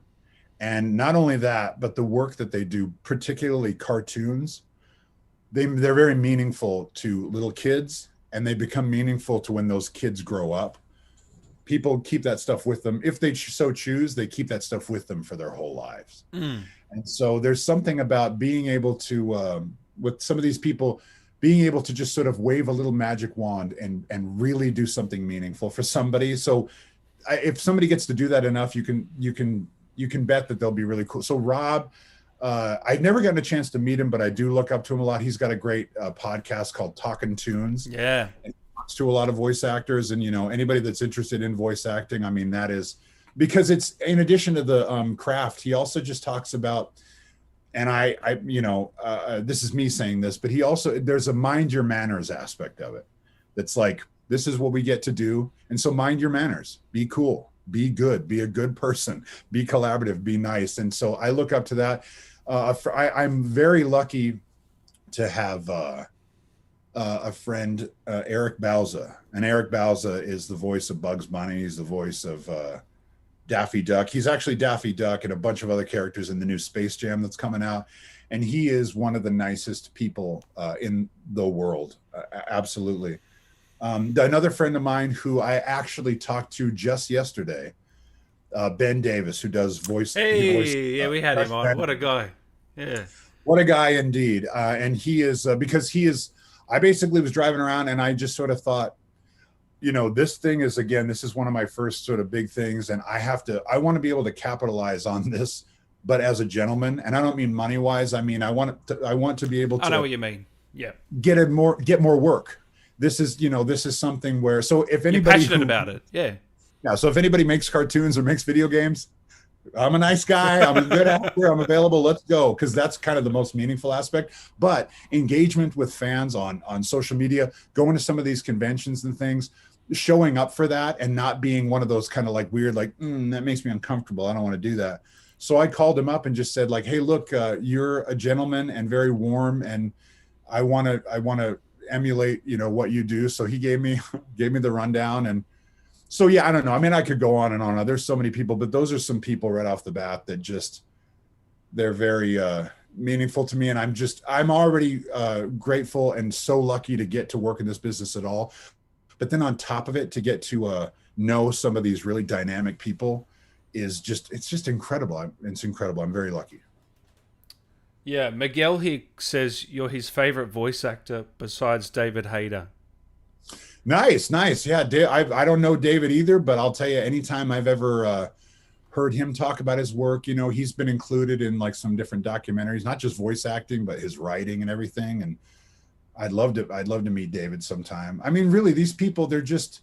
And not only that, but the work that they do, particularly cartoons, they're very meaningful to little kids, and they become meaningful to when those kids grow up. People keep that stuff with them. If they so choose, they keep that stuff with them for their whole lives. And so there's something about being able to, with some of these people, being able to just sort of wave a little magic wand and really do something meaningful for somebody. So if somebody gets to do that enough, you can bet that they'll be really cool. So Rob, I've never gotten a chance to meet him, but I do look up to him a lot. He's got a great podcast called Talkin' Tunes. Yeah. And he talks to a lot of voice actors, and anybody that's interested in voice acting, I mean, that is because it's, in addition to the craft, he also just talks about, and this is me saying this, but there's a mind your manners aspect of it. That's like, this is what we get to do. And so mind your manners, be cool, be good, be a good person, be collaborative, be nice. And so I look up to that. I'm very lucky to have a friend, Eric Bauza. And Eric Bauza is the voice of Bugs Bunny. He's the voice of Daffy Duck. He's actually Daffy Duck and a bunch of other characters in the new Space Jam that's coming out. And he is one of the nicest people in the world. Absolutely. Another friend of mine who I actually talked to just yesterday, Ben Davis, who does voice. Hey, we had him on. What a guy. Yeah. What a guy indeed. And he is, because he is, I basically was driving around and I just sort of thought, this thing is, again, this is one of my first sort of big things. And I want to be able to capitalize on this, but as a gentleman. And I don't mean money wise. I mean, I want to be able to. I know what you mean. Yeah. Get more work. This is something where, so if anybody. You're passionate about it. Yeah. Yeah. So if anybody makes cartoons or makes video games, I'm a nice guy. I'm a good actor. I'm available. Let's go. Because that's kind of the most meaningful aspect. But engagement with fans on social media, going to some of these conventions and things, showing up for that and not being one of those kind of like weird, like, that makes me uncomfortable. I don't want to do that. So I called him up and just said like, hey, look, you're a gentleman and very warm. And I want to emulate, what you do. So he gave me the rundown. And so, yeah, I don't know. I mean, I could go on and on. There's so many people, but those are some people right off the bat that just, they're very meaningful to me. And I'm already grateful and so lucky to get to work in this business at all. But then on top of it, to get to know some of these really dynamic people it's just incredible. It's incredible. I'm very lucky. Yeah. Miguel here says you're his favorite voice actor besides David Hayter. Nice. Yeah, I don't know David either, but I'll tell you, anytime I've ever heard him talk about his work, he's been included in like some different documentaries, not just voice acting, but his writing and everything. And I'd love to meet David sometime. I mean, really, these people, they're just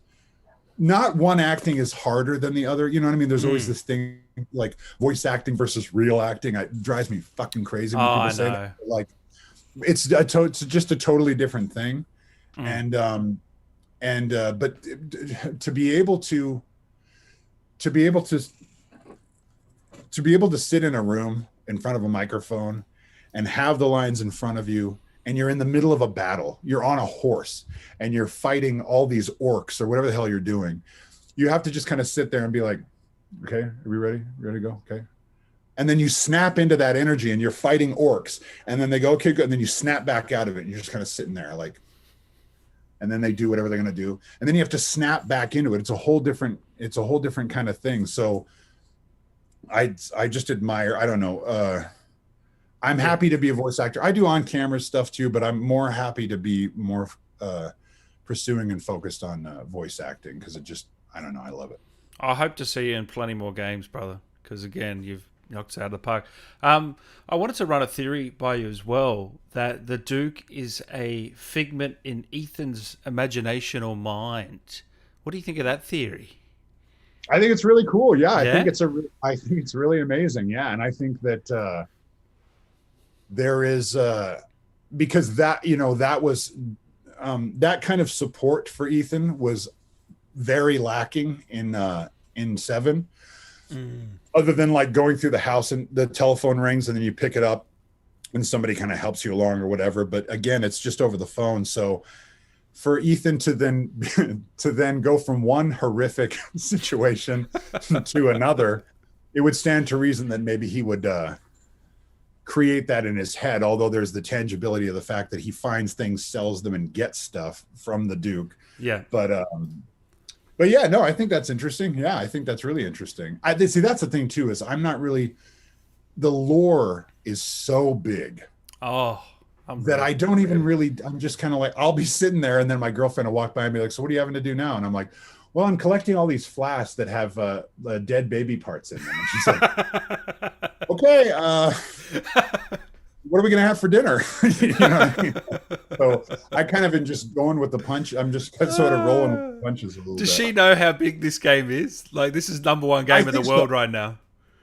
not one acting is harder than the other. You know what I mean? There's always this thing like voice acting versus real acting. It drives me fucking crazy when people say that. Like, it's just a totally different thing. But to be able to sit in a room in front of a microphone and have the lines in front of you, and you're in the middle of a battle, you're on a horse and you're fighting all these orcs or whatever the hell you're doing. You have to just kind of sit there and be like, okay, are we ready? Ready to go? Okay. And then you snap into that energy and you're fighting orcs, and then they go, okay, good. And then you snap back out of it and you're just kind of sitting there like, and then they do whatever they're going to do. And then you have to snap back into it. It's a whole different kind of thing. So I just admire, I don't know. I'm happy to be a voice actor. I do on-camera stuff too, but I'm more happy to be more pursuing and focused on voice acting because I don't know, I love it. I hope to see you in plenty more games, brother, because again, you've knocked it out of the park. I wanted to run a theory by you as well, that the Duke is a figment in Ethan's imagination or mind. What do you think of that theory? I think it's really cool. Yeah, I think it's really amazing. Yeah, and I think that there is because that that was that kind of support for Ethan was very lacking in 7. Other than like going through the house and the telephone rings and then you pick it up and somebody kind of helps you along or whatever. But again, it's just over the phone. So for Ethan to then go from one horrific situation to another, it would stand to reason that maybe he would create that in his head. Although there's the tangibility of the fact that he finds things, sells them, and gets stuff from the Duke. Yeah. But yeah, no, I think that's interesting. Yeah, I think that's really interesting. See, that's the thing too, is I'm not really, the lore is so big. Oh, that I don't even really, I'm just kind of like, I'll be sitting there and then my girlfriend will walk by and be like, so what are you having to do now? And I'm like, well, I'm collecting all these flasks that have dead baby parts in them. And she's like, okay, what are we going to have for dinner? You know what I mean? So I kind of am just going with the punch. I'm just sort of rolling with the punches a little bit. Does she know how big this game is? Like, this is #1 game in the world right now.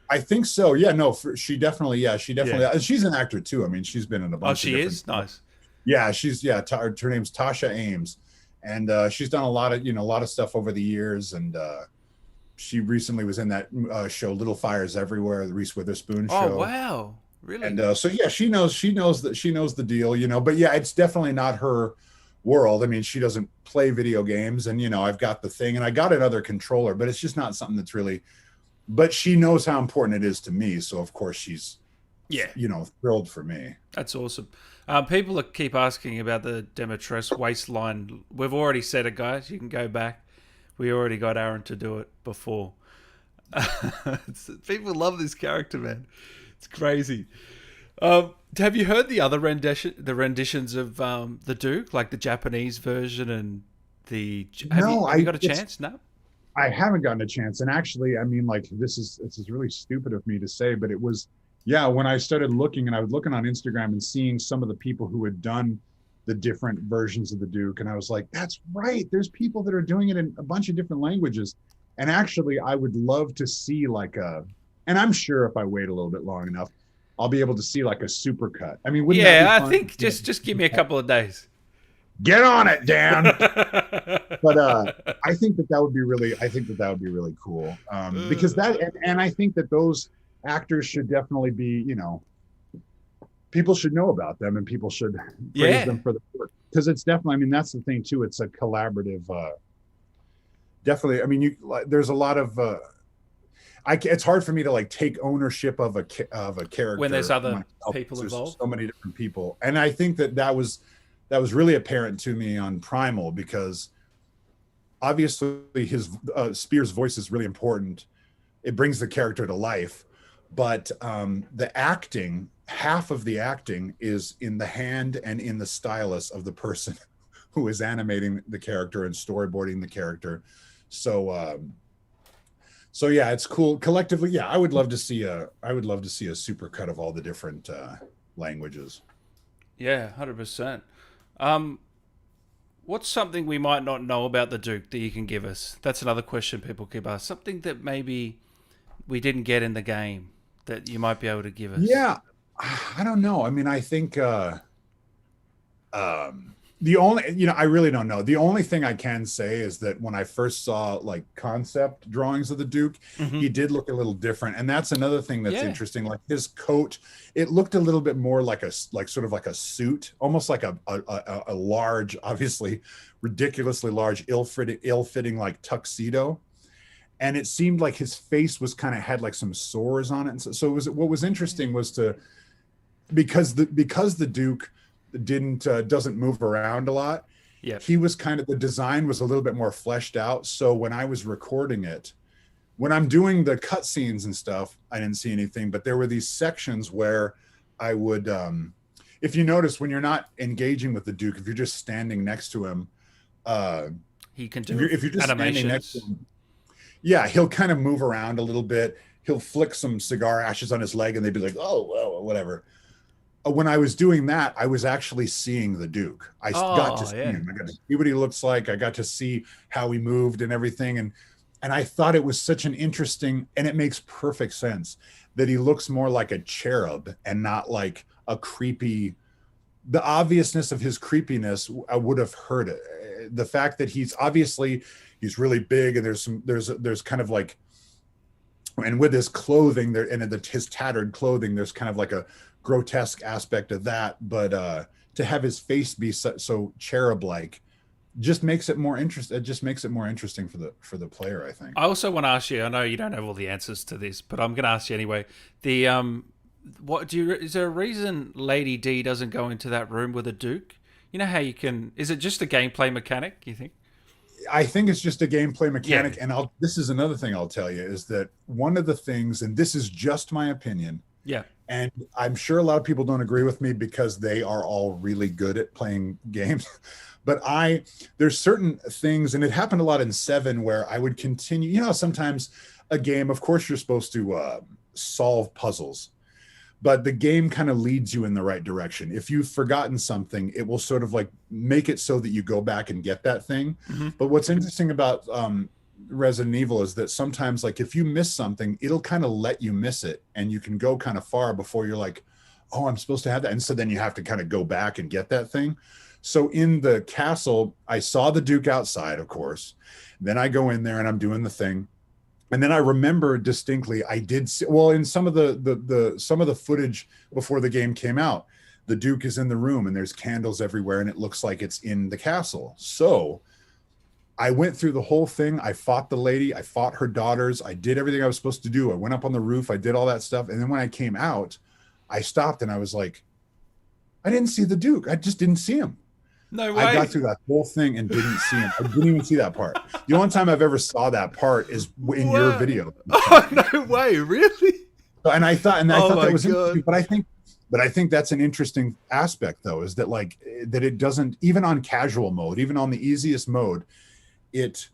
I think so. Yeah, no, she definitely. She's an actor too. I mean, she's been in a bunch. Oh, she is nice. Yeah, her name's Tasha Ames, and she's done a lot of stuff over the years, and she recently was in that show Little Fires Everywhere, the Reese Witherspoon Oh show. wow, And really? so yeah, she knows the deal, you know. But yeah, it's definitely not her world. I mean, she doesn't play video games, and you know, I've got the thing, and I got another controller, but it's just not something that's really. But she knows how important it is to me, so of course she's, Yeah, you know, thrilled for me. that's awesome. People keep asking about the Demetress waistline. We've already said it, guys. You can go back. We already got Aaron to do it before. People love this character, man. It's crazy. Have you heard the other renditions of the Duke, like the Japanese version and the? No, Have you got a chance? No. I haven't gotten a chance. And actually, I mean, like this is really stupid of me to say, but it was, yeah, when I started looking and I was looking on Instagram and seeing some of the people who had done the different versions of the Duke, and I was like, that's right. There's people that are doing it in a bunch of different languages. And actually, I would love to see like and I'm sure if I wait a little bit long enough, I'll be able to see like a supercut. I mean, wouldn't that be Yeah, I fun? think just give me a couple of days. Get on it, Dan. But I think that would be really, I think that would be really cool, because that, and I think that those actors should definitely be, you know, people should know about them and people should praise them for the work, because it's definitely, I mean, that's the thing too. It's a collaborative, definitely. I mean, there's a lot of, it's hard for me to like take ownership of a character when there's other myself. people There's involved. so many different people, and I think that was really apparent to me on Primal, because obviously his Spear's voice is really important. It brings the character to life, but the acting, half of the acting is in the hand and in the stylus of the person who is animating the character and storyboarding the character. So so yeah, it's cool. Collectively, yeah, I would love to see a supercut of all the different languages. Yeah, 100%. What's something we might not know about the Duke that you can give us? That's another question people keep asking. Something that maybe we didn't get in the game that you might be able to give us. Yeah, I don't know. I mean, I think the only, you know, I really don't know. The only thing I can say is that when I first saw like concept drawings of the Duke, he did look a little different, and that's another thing that's interesting. Like his coat, it looked a little bit more like sort of like a suit, almost like a large, obviously ridiculously large, ill-fitting like tuxedo. And it seemed like his face was kind of had like some sores on it. And so it was, what was interesting was because the Duke doesn't move around a lot. Yeah. He was kind of, the design was a little bit more fleshed out. So when I was recording it, when I'm doing the cut scenes and stuff, I didn't see anything, but there were these sections where I would, if you notice, when you're not engaging with the Duke, if you're just standing next to him, he can do if you're just standing next to him, yeah, he'll kind of move around a little bit. He'll flick some cigar ashes on his leg and they'd be like, oh, well, whatever. When I was doing that, I was actually seeing the Duke. I got to see him. I got to see what he looks like. I got to see how he moved and everything. And I thought it was such an interesting, and it makes perfect sense that he looks more like a cherub and not like a creepy, the obviousness of his creepiness, I would have heard it. The fact that he's really big, and there's kind of like, and with his clothing there, and his tattered clothing, there's kind of like a grotesque aspect of that. But to have his face be so cherub-like just makes it more interesting. It just makes it more interesting for the player, I think. I also want to ask you, I know you don't have all the answers to this, but I'm going to ask you anyway. Is there a reason Lady D doesn't go into that room with a Duke? You know how you can, is it just a gameplay mechanic, you think? I think it's just a gameplay mechanic. Yeah. And this is another thing I'll tell you, is that one of the things, and this is just my opinion. Yeah. And I'm sure a lot of people don't agree with me because they are all really good at playing games. But there's certain things, and it happened a lot in 7, where I would continue, you know, sometimes a game, of course you're supposed to solve puzzles, but the game kind of leads you in the right direction. If you've forgotten something, it will sort of like make it so that you go back and get that thing. Mm-hmm. But what's interesting about Resident Evil is that sometimes, like, if you miss something, it'll kind of let you miss it, and you can go kind of far before you're like, oh, I'm supposed to have that. And so then you have to kind of go back and get that thing. So in the castle, I saw the Duke outside, of course. Then I go in there and I'm doing the thing. And then I remember distinctly, I did see, well, in some of the footage before the game came out, the Duke is in the room and there's candles everywhere and it looks like it's in the castle. So I went through the whole thing. I fought the lady, I fought her daughters, I did everything I was supposed to do. I went up on the roof, I did all that stuff. And then when I came out, I stopped and I was like, I didn't see the Duke. I just didn't see him. No way. I got through that whole thing and didn't see him. I didn't even see that part. The only time I've ever saw that part is in your video. Oh, no way, really? And I thought that was interesting, God. but I think that's an interesting aspect though, is that like that it doesn't, even on casual mode, even on the easiest mode, it's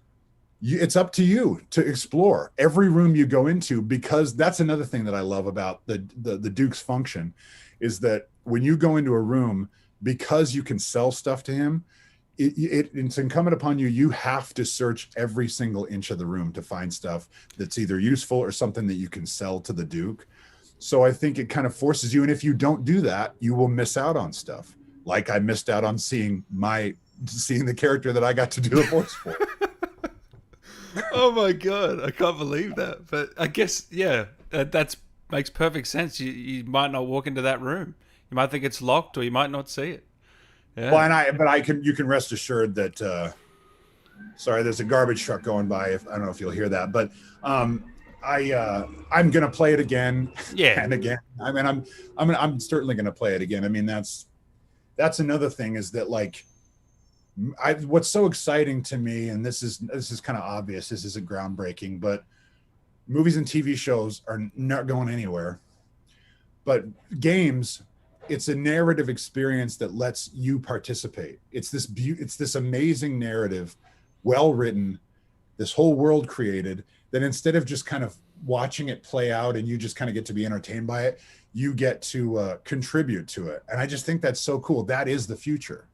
up to you to explore every room you go into, because that's another thing that I love about the Duke's function is that when you go into a room, because you can sell stuff to him, it's incumbent upon you. You have to search every single inch of the room to find stuff that's either useful or something that you can sell to the Duke. So I think it kind of forces you. And if you don't do that, you will miss out on stuff. Like I missed out on seeing the character that I got to do the voice for. Oh my God, I can't believe that. But I guess, yeah, that makes perfect sense. You might not walk into that room. You might think it's locked, or you might not see it. Yeah. Well, you can rest assured that. Sorry, there's a garbage truck going by. I don't know if you'll hear that, but I'm gonna play it again. Yeah. And again. I mean, I'm certainly gonna play it again. I mean, that's another thing is that like, what's so exciting to me, and this is kind of obvious. This isn't groundbreaking, but movies and TV shows are not going anywhere. But games, it's a narrative experience that lets you participate. It's this amazing narrative, well written, this whole world created, that instead of just kind of watching it play out and you just kind of get to be entertained by it, you get to contribute to it. And I just think that's so cool. That is the future.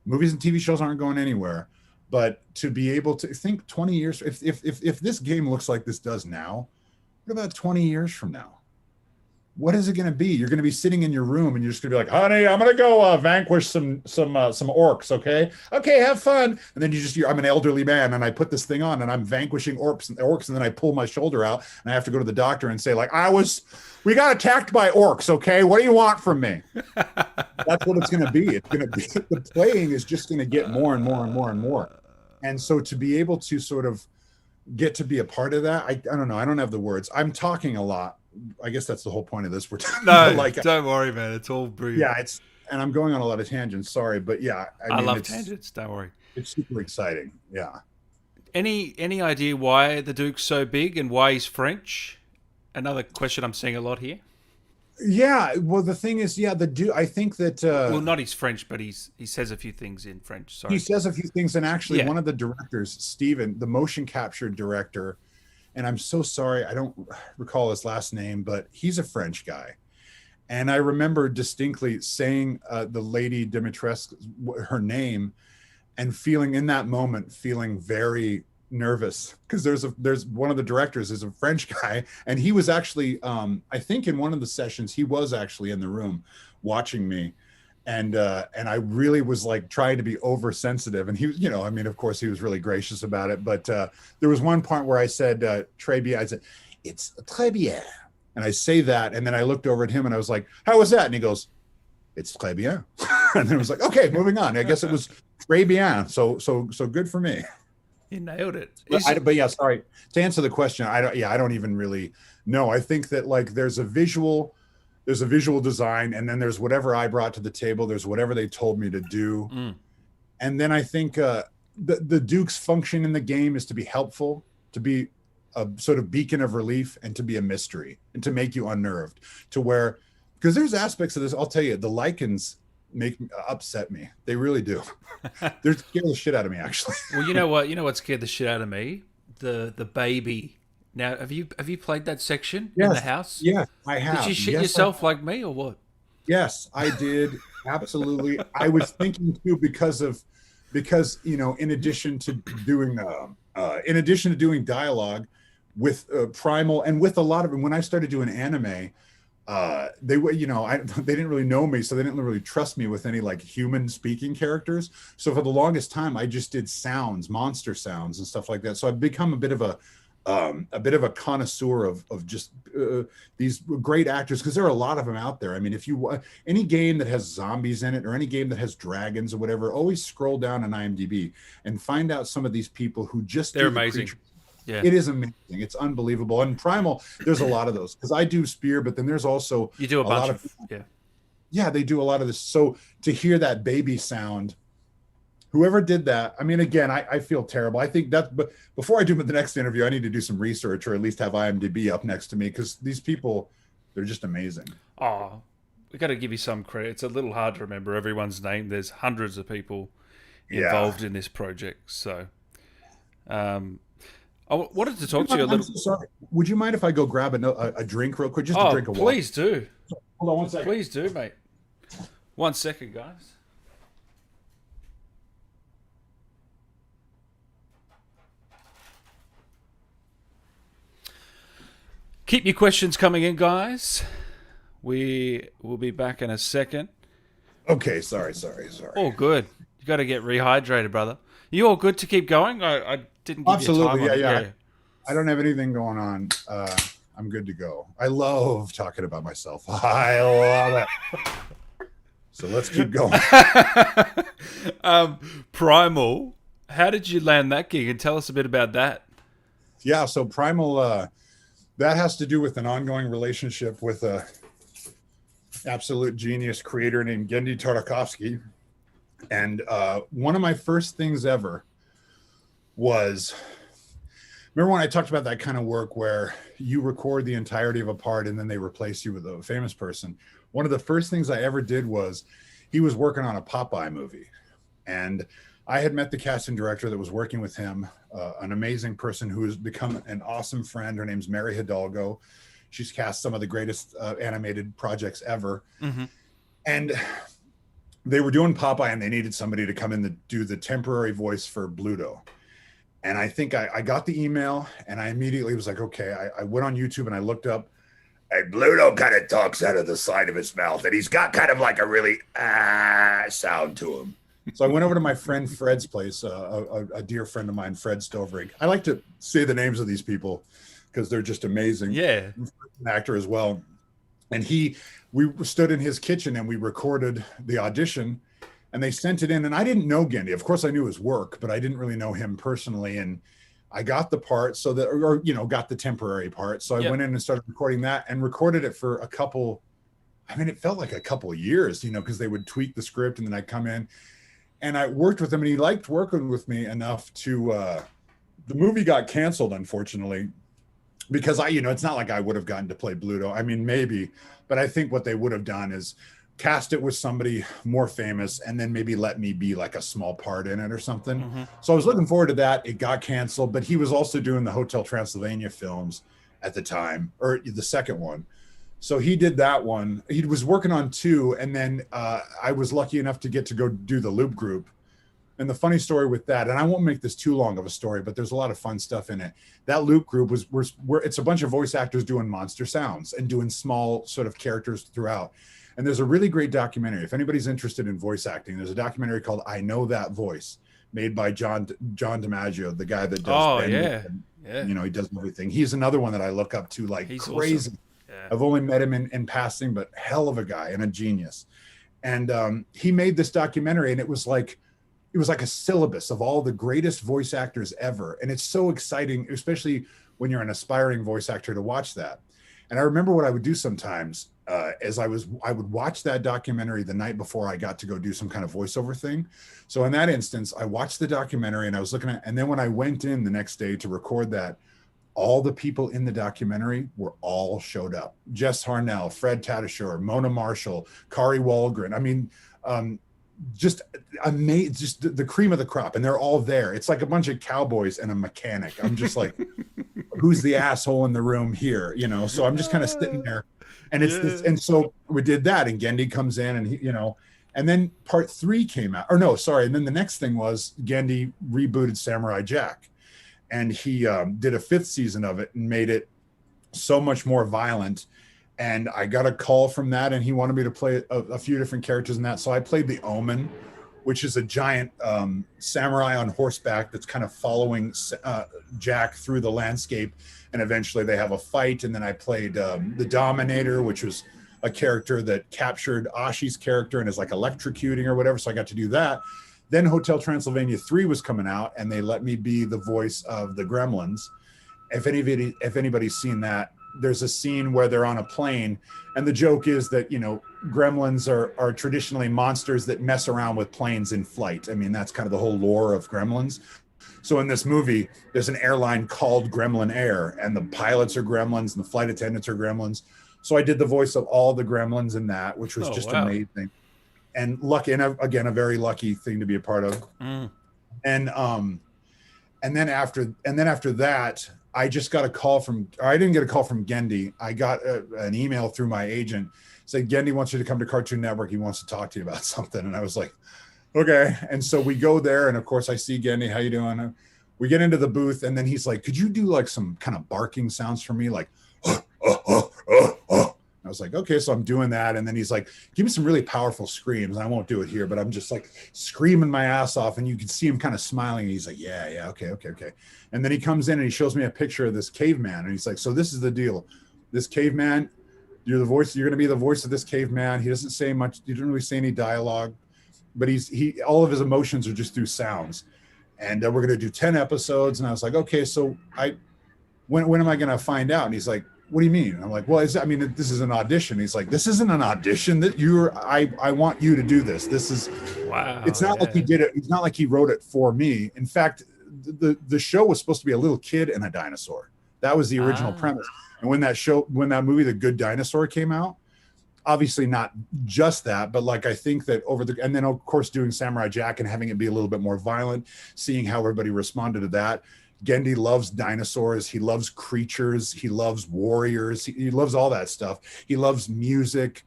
Movies and TV shows aren't going anywhere, but to be able to think 20 years, if this game looks like this does now, what about 20 years from now? What is it going to be? You're going to be sitting in your room and you're just going to be like, honey, I'm going to go vanquish some orcs. Okay, have fun. And then I'm an elderly man and I put this thing on and I'm vanquishing orcs, and then I pull my shoulder out and I have to go to the doctor and say like, we got attacked by orcs. Okay. What do you want from me? That's what it's going to be. It's going to be, the playing is just going to get more and more and more and more. And so to be able to sort of get to be a part of that, I don't know. I don't have the words. I'm talking a lot. I guess that's the whole point of this. We're talking don't worry, man. It's all brilliant. Yeah, and I'm going on a lot of tangents. Sorry, but yeah, I love tangents. Don't worry. It's super exciting. Yeah. Any idea why the Duke's so big and why he's French? Another question I'm seeing a lot here. Yeah. Well, the thing is, the Duke. I think that. Well, not he's French, but he says a few things in French. Sorry. He says a few things, and actually, one of the directors, Steven, the motion capture director. And I'm so sorry, I don't recall his last name, but he's a French guy. And I remember distinctly saying the lady Dimitrescu, her name, and feeling in that moment, feeling very nervous because there's one of the directors is a French guy. And he was actually, I think in one of the sessions, he was actually in the room watching me. And I really was like trying to be oversensitive, and he was, I mean, of course he was really gracious about it, but there was one part where I said très bien. I said, it's très bien, and I say that, and then I looked over at him and I was like, how was that? And he goes, it's très bien. And then I was like, okay, moving on. I guess it was très bien. So good for me. You nailed it. But yeah, sorry to answer the question. I don't even really know. I think that like there's a visual design, and then there's whatever I brought to the table. There's whatever they told me to do. And then I think the Duke's function in the game is to be helpful, to be a sort of beacon of relief, and to be a mystery, and to make you unnerved, to where, because there's aspects of this, I'll tell you, the Lycans upset me. They really do. They're scaring the shit out of me, actually. Well, you know what scared the shit out of me? The baby. Now, have you played that section in the house? Yeah, I have. Did you shit yourself like me or what? Yes, I did. Absolutely. I was thinking too, because in addition to doing dialogue with Primal and with a lot of, and when I started doing anime, they were, they didn't really know me, so they didn't really trust me with any like human speaking characters. So for the longest time, I just did sounds, monster sounds and stuff like that. So I've become a bit of a a bit of a connoisseur of just these great actors, because there are a lot of them out there. I mean, if you any game that has zombies in it or any game that has dragons or whatever, always scroll down on IMDb and find out some of these people who just They're do the amazing. creature. Yeah. It is amazing. It's unbelievable. And Primal, there's a lot of those, because I do Spear, but then there's also You do a bunch lot of yeah. yeah, they do a lot of this. So to hear that baby sound, whoever did that, I mean, again, I feel terrible. I think that, but before I do the next interview, I need to do some research, or at least have IMDb up next to me, because these people, they're just amazing. Oh, we got to give you some credit. It's a little hard to remember everyone's name. There's hundreds of people involved in this project. So, I wanted to talk to you a I'm little. so sorry. Would you mind if I go grab a drink real quick? Just a drink of water. Please do. Hold on one second. Please do, mate. 1 second, guys. Keep your questions coming in, guys. We will be back in a second. Okay, sorry. All good. You got to get rehydrated, brother. You all good to keep going? I didn't give Absolutely, you time. yeah. I don't have anything going on. I'm good to go. I love talking about myself. I love it. So let's keep going. Primal, how did you land that gig? And tell us a bit about that. Yeah, so Primal, that has to do with an ongoing relationship with a absolute genius creator named Gendy Tartakovsky. And one of my first things ever was, remember when I talked about that kind of work where you record the entirety of a part and then they replace you with a famous person? One of the first things I ever did was, he was working on a Popeye movie. And I had met the casting director that was working with him, an amazing person who has become an awesome friend. Her name's Mary Hidalgo. She's cast some of the greatest animated projects ever. Mm-hmm. And they were doing Popeye, and they needed somebody to come in to do the temporary voice for Bluto. And I think I got the email, and I immediately was like, okay, I went on YouTube and I looked up. And Bluto kind of talks out of the side of his mouth, and he's got kind of like a really sound to him. So I went over to my friend Fred's place, a dear friend of mine, Fred Stoverink. I like to say the names of these people because they're just amazing. Yeah. An actor as well. And we stood in his kitchen and we recorded the audition, and they sent it in. And I didn't know Gendy. Of course I knew his work, but I didn't really know him personally. And I got the part, got the temporary part. So I went in and started recording that, and recorded it for it felt like a couple of years, because they would tweak the script, and then I'd come in. And I worked with him, and he liked working with me enough to, the movie got canceled, unfortunately, because it's not like I would have gotten to play Bluto. I mean, maybe, but I think what they would have done is cast it with somebody more famous, and then maybe let me be like a small part in it or something. Mm-hmm. So I was looking forward to that. It got canceled, but he was also doing the Hotel Transylvania films at the time, or the second one. So he did that one. He was working on two, and then I was lucky enough to get to go do the Loop Group. And the funny story with that, and I won't make this too long of a story, but there's a lot of fun stuff in it. That Loop Group it's a bunch of voice actors doing monster sounds and doing small sort of characters throughout. And there's a really great documentary. If anybody's interested in voice acting, there's a documentary called I Know That Voice, made by John DiMaggio, the guy that does. Oh, yeah. He does everything. He's another one that I look up to like He's crazy. Awesome. Yeah. I've only met him in passing, but hell of a guy and a genius. And he made this documentary, and it was like a syllabus of all the greatest voice actors ever. And it's so exciting, especially when you're an aspiring voice actor, to watch that. And I remember what I would do sometimes I would watch that documentary the night before I got to go do some kind of voiceover thing. So in that instance, I watched the documentary, and I was looking at, and then when I went in the next day to record that, all the people in the documentary were all showed up. Jess Harnell, Fred Tatasciore, Mona Marshall, Kari Wahlgren. I mean, just amazing, just the cream of the crop. And they're all there. It's like a bunch of cowboys and a mechanic. I'm just like, who's the asshole in the room here? So I'm just kind of sitting there, and it's this. And so we did that, and Gendy comes in, and and then part 3 came out, and then the next thing was Gendy rebooted Samurai Jack. And he did a 5th season of it and made it so much more violent. And I got a call from that, and he wanted me to play a few different characters in that. So I played the Omen, which is a giant samurai on horseback that's kind of following Jack through the landscape, and eventually they have a fight. And then I played the Dominator, which was a character that captured Ashi's character and is like electrocuting or whatever. So I got to do that. Then Hotel Transylvania 3 was coming out, and they let me be the voice of the Gremlins. If anybody's seen that, there's a scene where they're on a plane, and the joke is that, you know, gremlins are traditionally monsters that mess around with planes in flight. I mean, that's kind of the whole lore of Gremlins. So in this movie, there's an airline called Gremlin Air, and the pilots are gremlins and the flight attendants are gremlins. So I did the voice of all the gremlins in that, which was amazing. And lucky, and again, a very lucky thing to be a part of. And then after that, I just got a call from, or I didn't get a call from Gendy. I got an email through my agent, said, Gendy wants you to come to Cartoon Network. He wants to talk to you about something. And I was like, okay. And so we go there, and of course I see Gendy, how you doing? We get into the booth, and then he's like, could you do like some kind of barking sounds for me? Like, I was like, okay, so I'm doing that. And then he's like, give me some really powerful screams. I won't do it here, but I'm just like screaming my ass off. And you can see him kind of smiling. And he's like, yeah, okay. And then he comes in and he shows me a picture of this caveman. And he's like, so this is the deal. This caveman, you're going to be the voice of this caveman. He doesn't say much. He didn't really say any dialogue, but all of his emotions are just through sounds. And we're going to do 10 episodes. And I was like, okay, so when am I going to find out? And he's like, what do you mean? And I'm like, well, this is an audition. He's like, this isn't an audition. That I want you to do this. This is, wow. It's not like he did it. It's not like he wrote it for me. In fact, the show was supposed to be a little kid and a dinosaur. That was the original premise. And when that movie, The Good Dinosaur, came out, obviously not just that, but like, I think that and then of course doing Samurai Jack and having it be a little bit more violent, seeing how everybody responded to that. Gendy loves dinosaurs. He loves creatures. He loves warriors. He loves all that stuff. He loves music.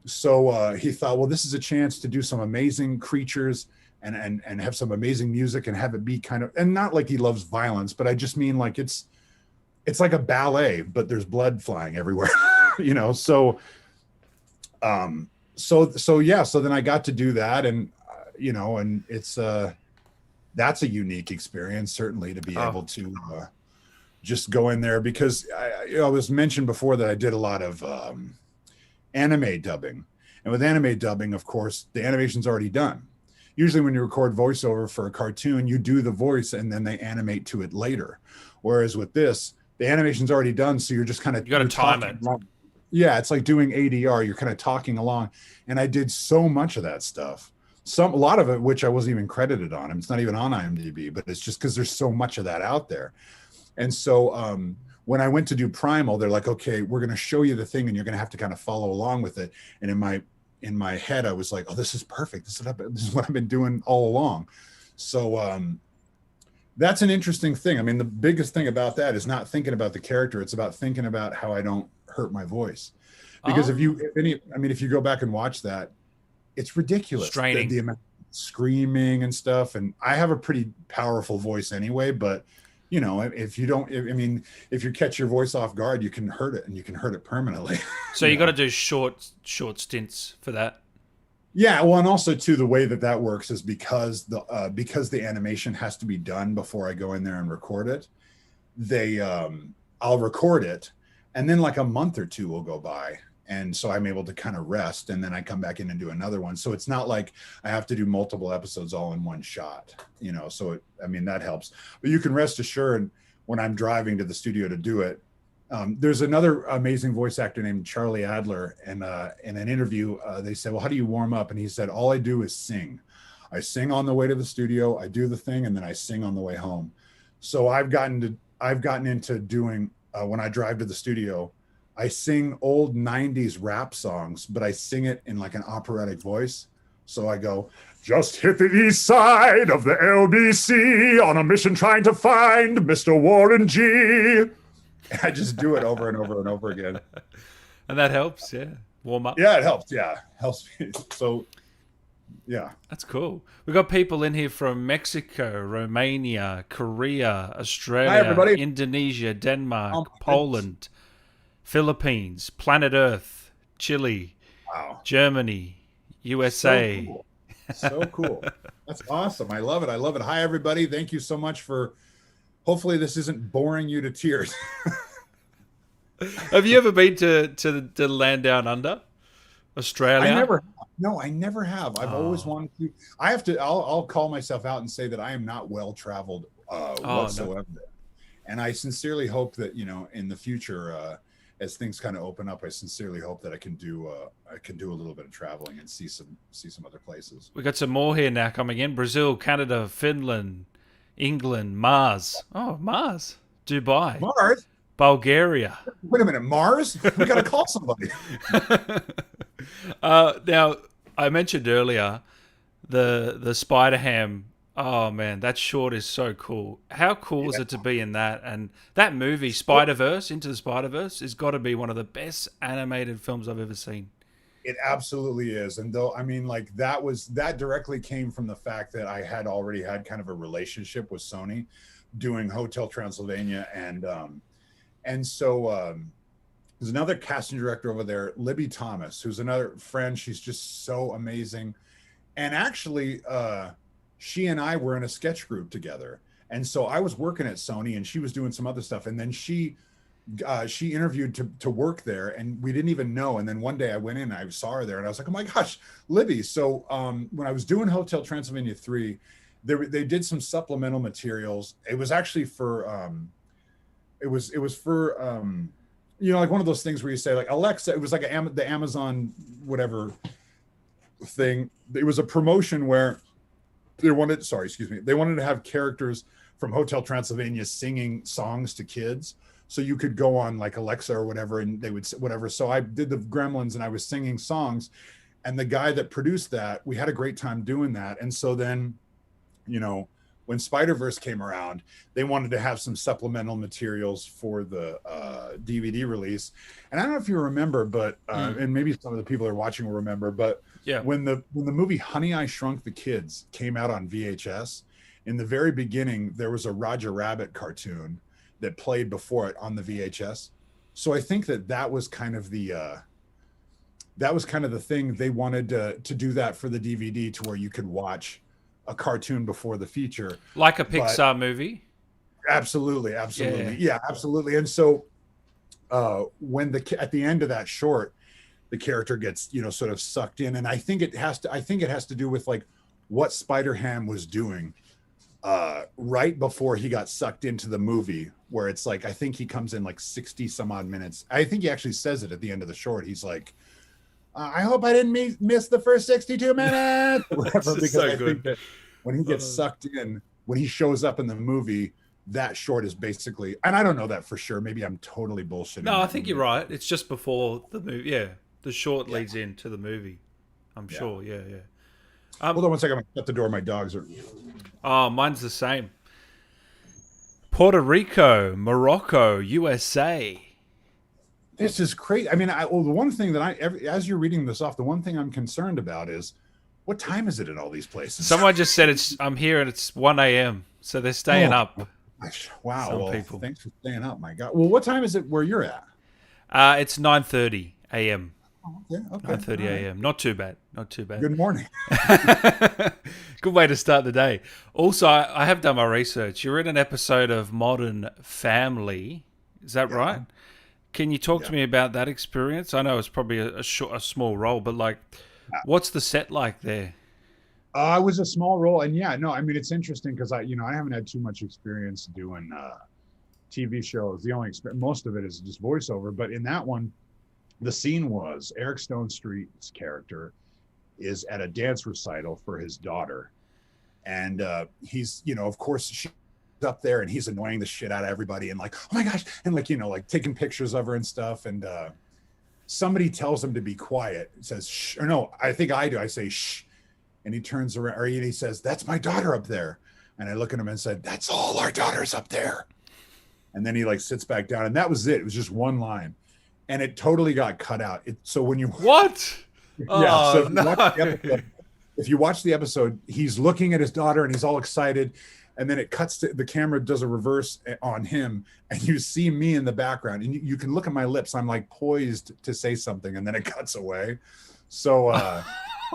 So he thought, well, this is a chance to do some amazing creatures and have some amazing music and have it be kind of, and not like he loves violence, but I just mean like it's like a ballet, but there's blood flying everywhere, you know? So then I got to do that, and you know, and it's that's a unique experience, certainly, to be able to just go in there, because I was mentioned before that I did a lot of anime dubbing. And with anime dubbing, of course, the animation's already done. Usually when you record voiceover for a cartoon, you do the voice and then they animate to it later. Whereas with this, the animation's already done, so you're just kind of... You got to time it. Yeah, it's like doing ADR. You're kind of talking along. And I did so much of that stuff. A lot of it, which I wasn't even credited on. It's not even on IMDb, but it's just because there's so much of that out there. And so when I went to do Primal, they're like, okay, we're going to show you the thing and you're going to have to kind of follow along with it. And in my head, I was like, oh, this is perfect. This is what I've been doing all along. So that's an interesting thing. I mean, the biggest thing about that is not thinking about the character. It's about thinking about how I don't hurt my voice. Because if you go back and watch that, it's ridiculous. Straining. The amount of screaming and stuff. And I have a pretty powerful voice anyway, but you know, if you catch your voice off guard, you can hurt it, and you can hurt it permanently. So you got to do short stints for that. Yeah. Well, and also too, the way that works is because the animation has to be done before I go in there and record it. I'll record it, and then like a month or two will go by. And so I'm able to kind of rest, and then I come back in and do another one. So it's not like I have to do multiple episodes all in one shot, you know, so that helps. But you can rest assured when I'm driving to the studio to do it. There's another amazing voice actor named Charlie Adler. And in an interview, they said, well, how do you warm up? And he said, all I do is sing. I sing on the way to the studio. I do the thing, and then I sing on the way home. So I've gotten into doing, when I drive to the studio, I sing old 90s rap songs, but I sing it in like an operatic voice. So I go, just hit the east side of the LBC on a mission trying to find Mr. Warren G. And I just do it over and over and over again. And that helps, yeah. Warm up. Yeah, it helps. Yeah, helps me. So, yeah. That's cool. We've got people in here from Mexico, Romania, Korea, Australia, Indonesia, Denmark, Poland, Philippines, Planet Earth, Chile, wow, Germany, USA. So cool. So cool. That's awesome. I love it. I love it. Hi, everybody. Thank you so much for. Hopefully, this isn't boring you to tears. Have you ever been to the land down under, I Australia? never. No, I never have. I've always Oh, wanted to. I have to. I'll call myself out and say that I am not well traveled oh no. whatsoever. And I sincerely hope that in the future, as things kind of open up, I sincerely hope that I can do a little bit of traveling and see some other places. We got some more here now coming in: Brazil, Canada, Finland, England, Mars. Oh, Mars, Dubai, Mars? Bulgaria. Wait a minute, Mars? We got to call somebody. Now, I mentioned earlier the Spider Ham. Oh man, that short is so cool. How cool is Yeah. it to be in that? And that movie, Spider Verse, Into the Spider Verse, has got to be one of the best animated films I've ever seen. It absolutely is. And though, I mean, like that directly came from the fact that I had already had kind of a relationship with Sony doing Hotel Transylvania. And so there's another casting director over there, Libby Thomas, who's another friend. She's just so amazing. And actually, she and I were in a sketch group together. And so I was working at Sony and she was doing some other stuff. And then she interviewed to work there and we didn't even know. And then one day I went in and I saw her there and I was like, oh my gosh, Libby. So when I was doing Hotel Transylvania 3, they did some supplemental materials. It was actually for like one of those things where you say like Alexa, it was like the Amazon whatever thing. It was a promotion where they wanted to have characters from Hotel Transylvania singing songs to kids. So you could go on like Alexa or whatever, and they would whatever. So I did the Gremlins and I was singing songs, and the guy that produced that, we had a great time doing that. And so then, when Spider-Verse came around, they wanted to have some supplemental materials for the DVD release. And I don't know if you remember, but and maybe some of the people who are watching will remember, but Yeah. when the movie Honey, I Shrunk the Kids came out on VHS, in the very beginning, there was a Roger Rabbit cartoon that played before it on the VHS. So I think that was kind of the thing. They wanted to do that for the DVD to where you could watch a cartoon before the feature. Like a Pixar movie. Absolutely. Yeah, absolutely. And so when at the end of that short, the character gets, sort of sucked in. And I think it has to do with like what Spider-Ham was doing right before he got sucked into the movie, where it's like, I think he comes in like 60 some odd minutes. I think he actually says it at the end of the short. He's like, I hope I didn't miss the first 62 minutes. Whatever, because so I good. think that when he gets sucked in, when he shows up in the movie, that short is basically, and I don't know that for sure. Maybe I'm totally bullshitting. No, I think you're right. It's just before the movie. Yeah, the short leads into the movie. I'm sure. Yeah. Hold on one second. I'm gonna shut the door. My dogs are. Oh, mine's the same. Puerto Rico, Morocco, USA. This is crazy. I mean, the one thing that as you're reading this off, the one thing I'm concerned about is what time is it in all these places? Someone just said I'm here and it's 1 a.m. So they're staying up. Gosh, wow. Some Well, people. thanks for staying up. My God. Well, what time is it where you're at? It's 9:30 a.m. Okay. 9:30 a.m. Not too bad. Good morning. Good way to start the day. Also, I have done my research. You're in an episode of Modern Family. Is that right? Can you talk to me about that experience? I know it's probably a small role, but like, what's the set like there? It was a small role, and I mean, it's interesting because I haven't had too much experience doing TV shows. The only most of it is just voiceover. But in that one, the scene was Eric Stone Street's character is at a dance recital for his daughter, and he's of course she's up there and he's annoying the shit out of everybody and like, oh my gosh, and like like taking pictures of her and stuff, and somebody tells him to be quiet. It says shh, or no, I think I do. I say shh, and he turns around, or he says, that's my daughter up there, and I look at him and said, that's all our daughters up there, and then he like sits back down, and that was it. It was just one line, and it totally got cut out. So when you What? so if you watch the episode, he's looking at his daughter and he's all excited, and then it cuts to the camera does a reverse on him, and you see me in the background, and you can look at my lips. I'm like poised to say something, and then it cuts away. So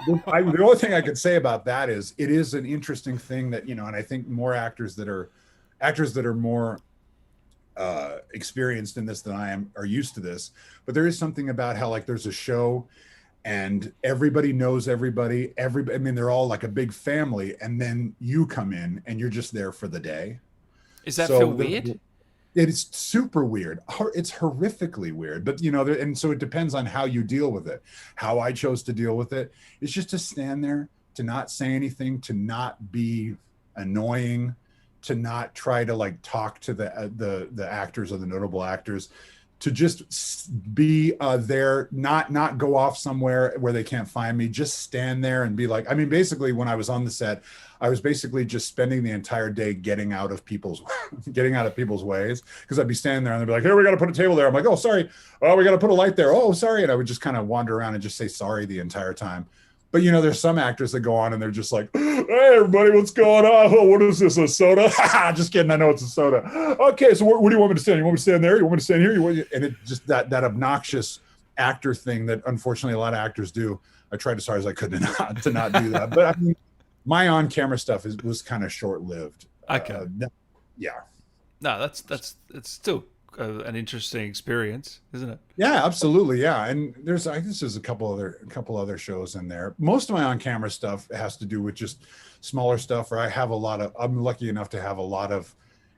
The only thing I could say about that is it is an interesting thing that, you know, and I think more actors that are more experienced in this than I am are used to this. But there is something about how like there's a show and everybody knows everybody. Everybody, I mean, they're all like a big family, and then you come in and you're just there for the day. Does that feel So weird? it is super weird. It's horrifically weird, but you know, and so it depends on how you deal with it. How I chose to deal with it is just to stand there, to not say anything, to not be annoying, to not try to like talk to the actors or the notable actors, to just be there, not go off somewhere where they can't find me. Just stand there and be like, I mean, basically, when I was on the set, I was basically just spending the entire day getting out of people's ways, because I'd be standing there and they'd be like, "Here, we got to put a table there." I'm like, "Oh, sorry. Oh, we got to put a light there. Oh, sorry." And I would just kind of wander around and just say sorry the entire time. But you know, there's some actors that go on and they're just like, "Hey, everybody, what's going on? Oh, what is this? A soda?" Just kidding. I know it's a soda. Okay, so where do you want me to stand? You want me to stand there? You want me to stand here? And it just that obnoxious actor thing that unfortunately a lot of actors do. I tried as hard as I could to not do that. But I mean, my on-camera stuff was kind of short-lived. Okay. Yeah. No, it's still an interesting experience, isn't it? Yeah, absolutely. Yeah, and I guess there's a couple other shows in there. Most of my on-camera stuff has to do with just smaller stuff. Or I'm lucky enough to have a lot of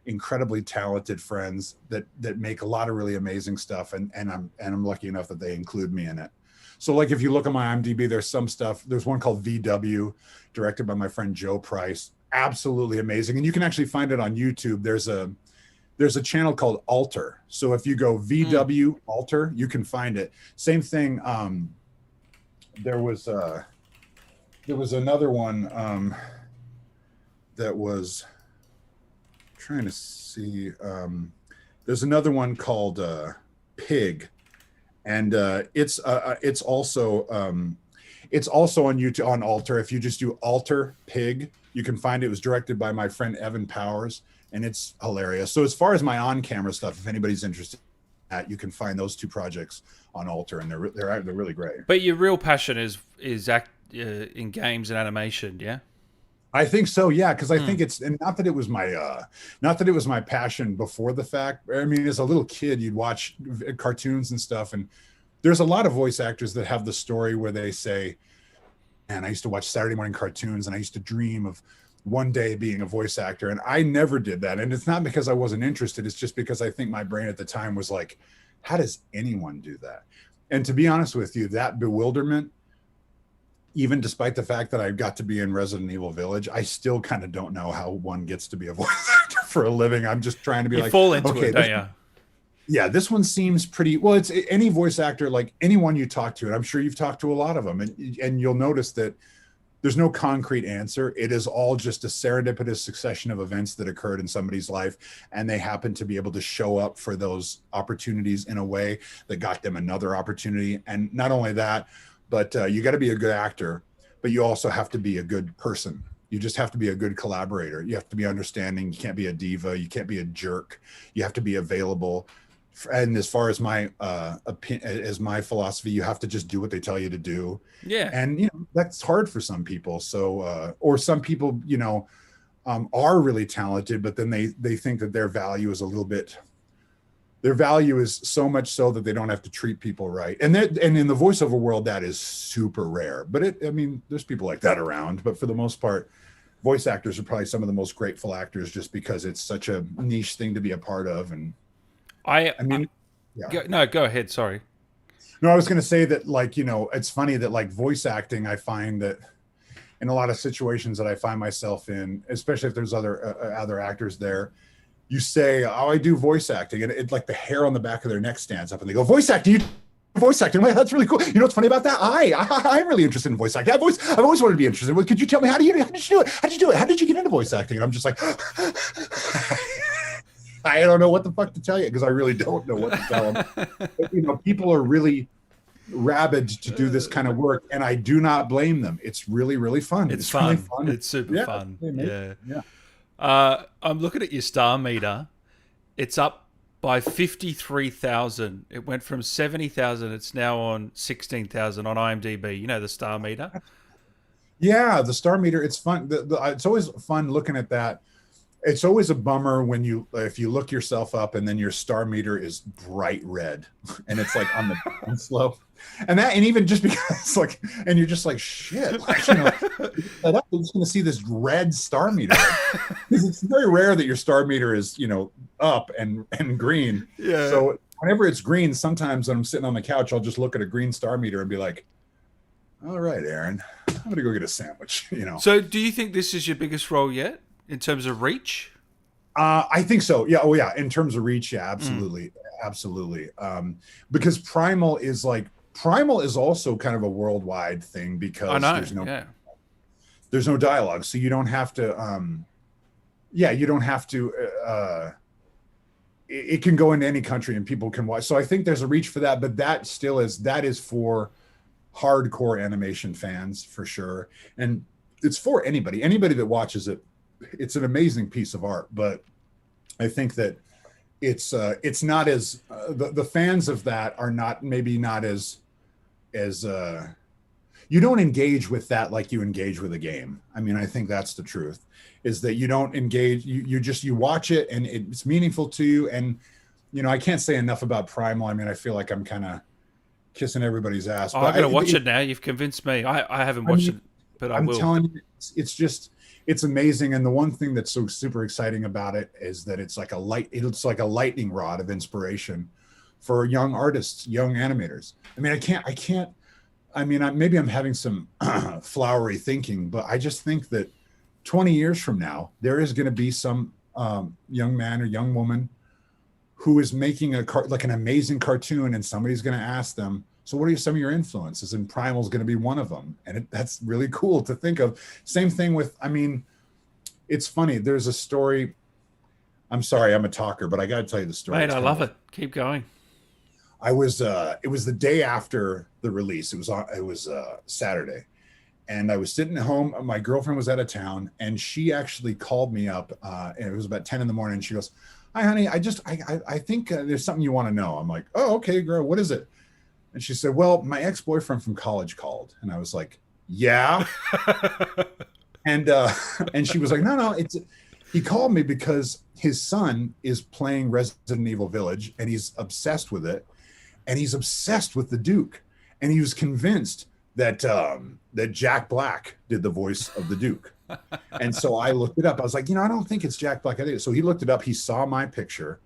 incredibly talented friends that make a lot of really amazing stuff, and I'm lucky enough that they include me in it. So like if you look at my IMDb, there's some stuff. There's one called VW, directed by my friend Joe Price. Absolutely amazing, and you can actually find it on YouTube. There's a channel called Alter. So if you go VW Alter, you can find it. Same thing. There was another one that was trying to see. There's another one called Pig, and it's also on YouTube on Alter. If you just do Alter Pig, you can find it. It was directed by my friend Evan Powers, and it's hilarious. So as far as my on-camera stuff, if anybody's interested in that, you can find those two projects on Alter, and they're really great. But your real passion is in games and animation, yeah? I think so, yeah, because I think it's, and not that it was my passion before the fact. I mean, as a little kid, you'd watch cartoons and stuff, and there's a lot of voice actors that have the story where they say, "And I used to watch Saturday morning cartoons, and I used to dream of one day being a voice actor," and I never did that. And it's not because I wasn't interested; it's just because I think my brain at the time was like, "How does anyone do that?" And to be honest with you, that bewilderment, even despite the fact that I got to be in Resident Evil Village, I still kind of don't know how one gets to be a voice actor for a living. I'm just trying to be You fall into okay, it, don't you? yeah, this one seems pretty well. It's any voice actor, like anyone you talk to, and I'm sure you've talked to a lot of them, and you'll notice that there's no concrete answer. It is all just a serendipitous succession of events that occurred in somebody's life, and they happen to be able to show up for those opportunities in a way that got them another opportunity. And not only that, but you got to be a good actor, but you also have to be a good person. You just have to be a good collaborator. You have to be understanding. You can't be a diva. You can't be a jerk. You have to be available. And as far as my philosophy, you have to just do what they tell you to do. Yeah. And you know that's hard for some people. So or some people, you know, are really talented, but then they think that their value is so much so that they don't have to treat people right. And in the voiceover world, that is super rare. But I mean, there's people like that around. But for the most part, voice actors are probably some of the most grateful actors, just because it's such a niche thing to be a part of. And I mean, yeah. Go ahead. Sorry. No, I was going to say that, like, you know, it's funny that like voice acting, I find that in a lot of situations that I find myself in, especially if there's other actors there, you say, "Oh, I do voice acting," and it like the hair on the back of their neck stands up, and they go, "Voice acting? You do voice acting? Well, that's really cool. You know what's funny about that? I'm really interested in voice acting. I've always wanted to be interested. Well, could you tell me how did you do it? How did you do it? How did you get into voice acting?" And I'm just like, I don't know what the fuck to tell you, because I really don't know what to tell them. But, you know, people are really rabid to do this kind of work, and I do not blame them. It's really, really fun. It's fun. Really fun. It's super fun. Yeah. I'm looking at your star meter. It's up by 53,000. It went from 70,000. It's now on 16,000 on IMDb. You know, the star meter. Yeah, the star meter. It's fun. It's always fun looking at that. It's always a bummer when you if you look yourself up and then your star meter is bright red and it's like on the down slope. And even just because like and you're just like shit, like, you're just gonna see this red star meter. Because it's very rare that your star meter is, up and green. Yeah. So whenever it's green, sometimes when I'm sitting on the couch, I'll just look at a green star meter and be like, all right, Aaron, I'm gonna go get a sandwich. So, do you think this is your biggest role yet in terms of reach? I think so. Yeah. Oh, yeah. In terms of reach, yeah, absolutely, absolutely. Because Primal is also kind of a worldwide thing I because know. there's no Yeah. there's no dialogue, so you don't have to. Yeah, you don't have to. It can go into any country and people can watch. So I think there's a reach for that, but that is for hardcore animation fans for sure, and it's for anybody that watches it. It's an amazing piece of art, but I think that it's not as the fans of that are maybe not as you don't engage with that like you engage with a game. I mean, I think that's the truth, is that you don't engage, you watch it and it's meaningful to you. And I can't say enough about Primal. I mean, I feel like I'm kind of kissing everybody's ass. Oh, But I'm going to watch it now. You've convinced me. I haven't watched it, but I I'm will. telling you, it's amazing. And the one thing that's so super exciting about it is that it's like a lightning rod of inspiration for young artists, young animators. I mean, maybe I'm having some flowery thinking, but I just think that 20 years from now, there is going to be some young man or young woman who is making an amazing cartoon, and somebody's going to ask them, so what are some of your influences? And Primal's going to be one of them. And that's really cool to think of. Same thing with, it's funny. There's a story. I'm sorry, I'm a talker, but I got to tell you the story. Mate, I love it. Keep going. It was the day after the release. It was Saturday. And I was sitting at home. My girlfriend was out of town, and she actually called me up. And it was about 10 in the morning. And she goes, "Hi, honey. I think there's something you want to know." I'm like, "Oh, okay, girl. What is it?" And she said, "Well, my ex-boyfriend from college called." And I was like, "Yeah." And she was like, "No, he called me because his son is playing Resident Evil Village, and he's obsessed with it, and he's obsessed with the Duke, and he was convinced that that Jack Black did the voice of the Duke." And so I looked it up. I was like, I don't think it's Jack Black. I think so. He looked it up. He saw my picture.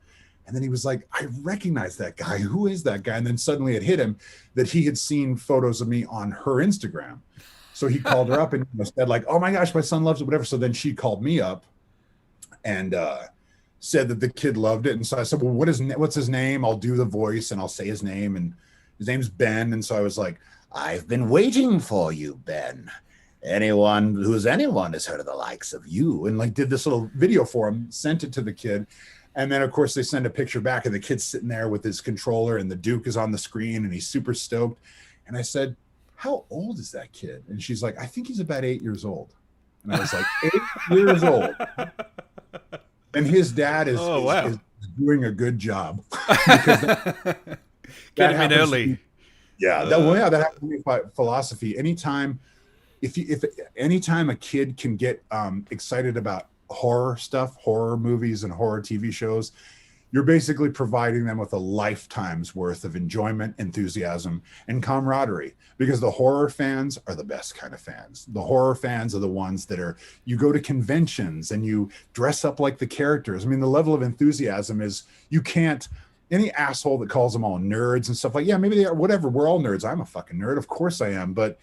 And then he was like, "I recognize that guy. Who is that guy?" And then suddenly it hit him that he had seen photos of me on her Instagram. So he called her up and said like, "Oh my gosh, my son loves it," whatever. So then she called me up and said that the kid loved it. And so I said, "Well, what's his name? I'll do the voice and I'll say his name." And his name's Ben. And so I was like, "I've been waiting for you, Ben. Anyone has heard of the likes of you." And like did this little video for him, sent it to the kid. And then, of course, they send a picture back of the kid sitting there with his controller and the Duke is on the screen and he's super stoked. And I said, "How old is that kid?" And she's like, "I think he's about 8 years old." And I was like, 8 years old. And his dad is doing a good job. Get him in early. That happens to be my philosophy. Anytime a kid can get excited about horror movies and horror TV shows, you're basically providing them with a lifetime's worth of enjoyment, enthusiasm, and camaraderie, because the horror fans are the best kind of fans. The horror fans are the ones that you go to conventions and you dress up like the characters. I mean, the level of enthusiasm is, any asshole that calls them all nerds and stuff like, yeah, maybe they are, whatever. We're all nerds. I'm a fucking nerd. Of course I am. But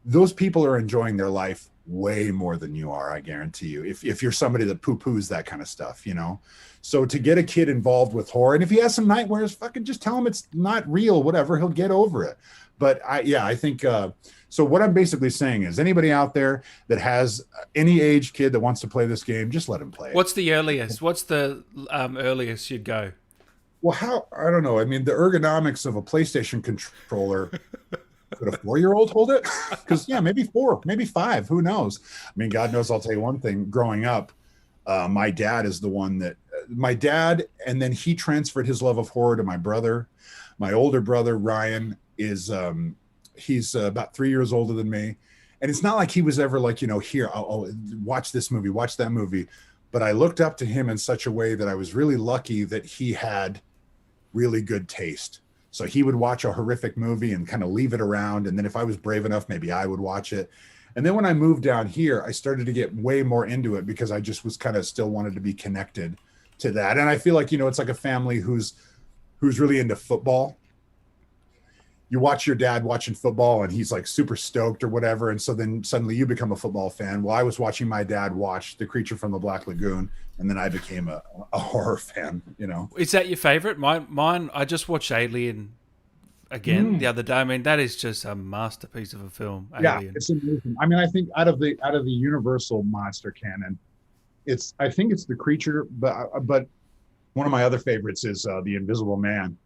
those people are enjoying their life way more than you are, I guarantee you, if you're somebody that poo-poos that kind of stuff, So to get a kid involved with horror, and if he has some nightmares, fucking just tell him it's not real, whatever, he'll get over it. But I think so what I'm basically saying is, anybody out there that has any age kid that wants to play this game, just let him play it. What's the earliest? What's the earliest you'd go? Well, I don't know. I mean, the ergonomics of a PlayStation controller. Could a 4-year-old hold it? Because maybe 4, maybe 5. Who knows? I mean, God knows. I'll tell you one thing. Growing up, my dad is the one that and then he transferred his love of horror to my brother. My older brother Ryan is he's about 3 years older than me, And it's not like he was ever like, here, watch this movie, watch that movie. But I looked up to him in such a way that I was really lucky that he had really good taste. So he would watch a horrific movie and kind of leave it around. And then if I was brave enough, maybe I would watch it. And then when I moved down here, I started to get way more into it because I just was kind of still wanted to be connected to that. And I feel like, it's like a family who's really into football. You watch your dad watching football and he's like super stoked or whatever. And so then suddenly you become a football fan. Well, I was watching my dad watch The Creature from the Black Lagoon, and then I became a horror fan, Is that your favorite? Mine, I just watched Alien again the other day. I mean, that is just a masterpiece of a film. Yeah, Alien. it's amazing. I mean, I think out of the Universal monster canon, I think it's The Creature, but one of my other favorites is The Invisible Man.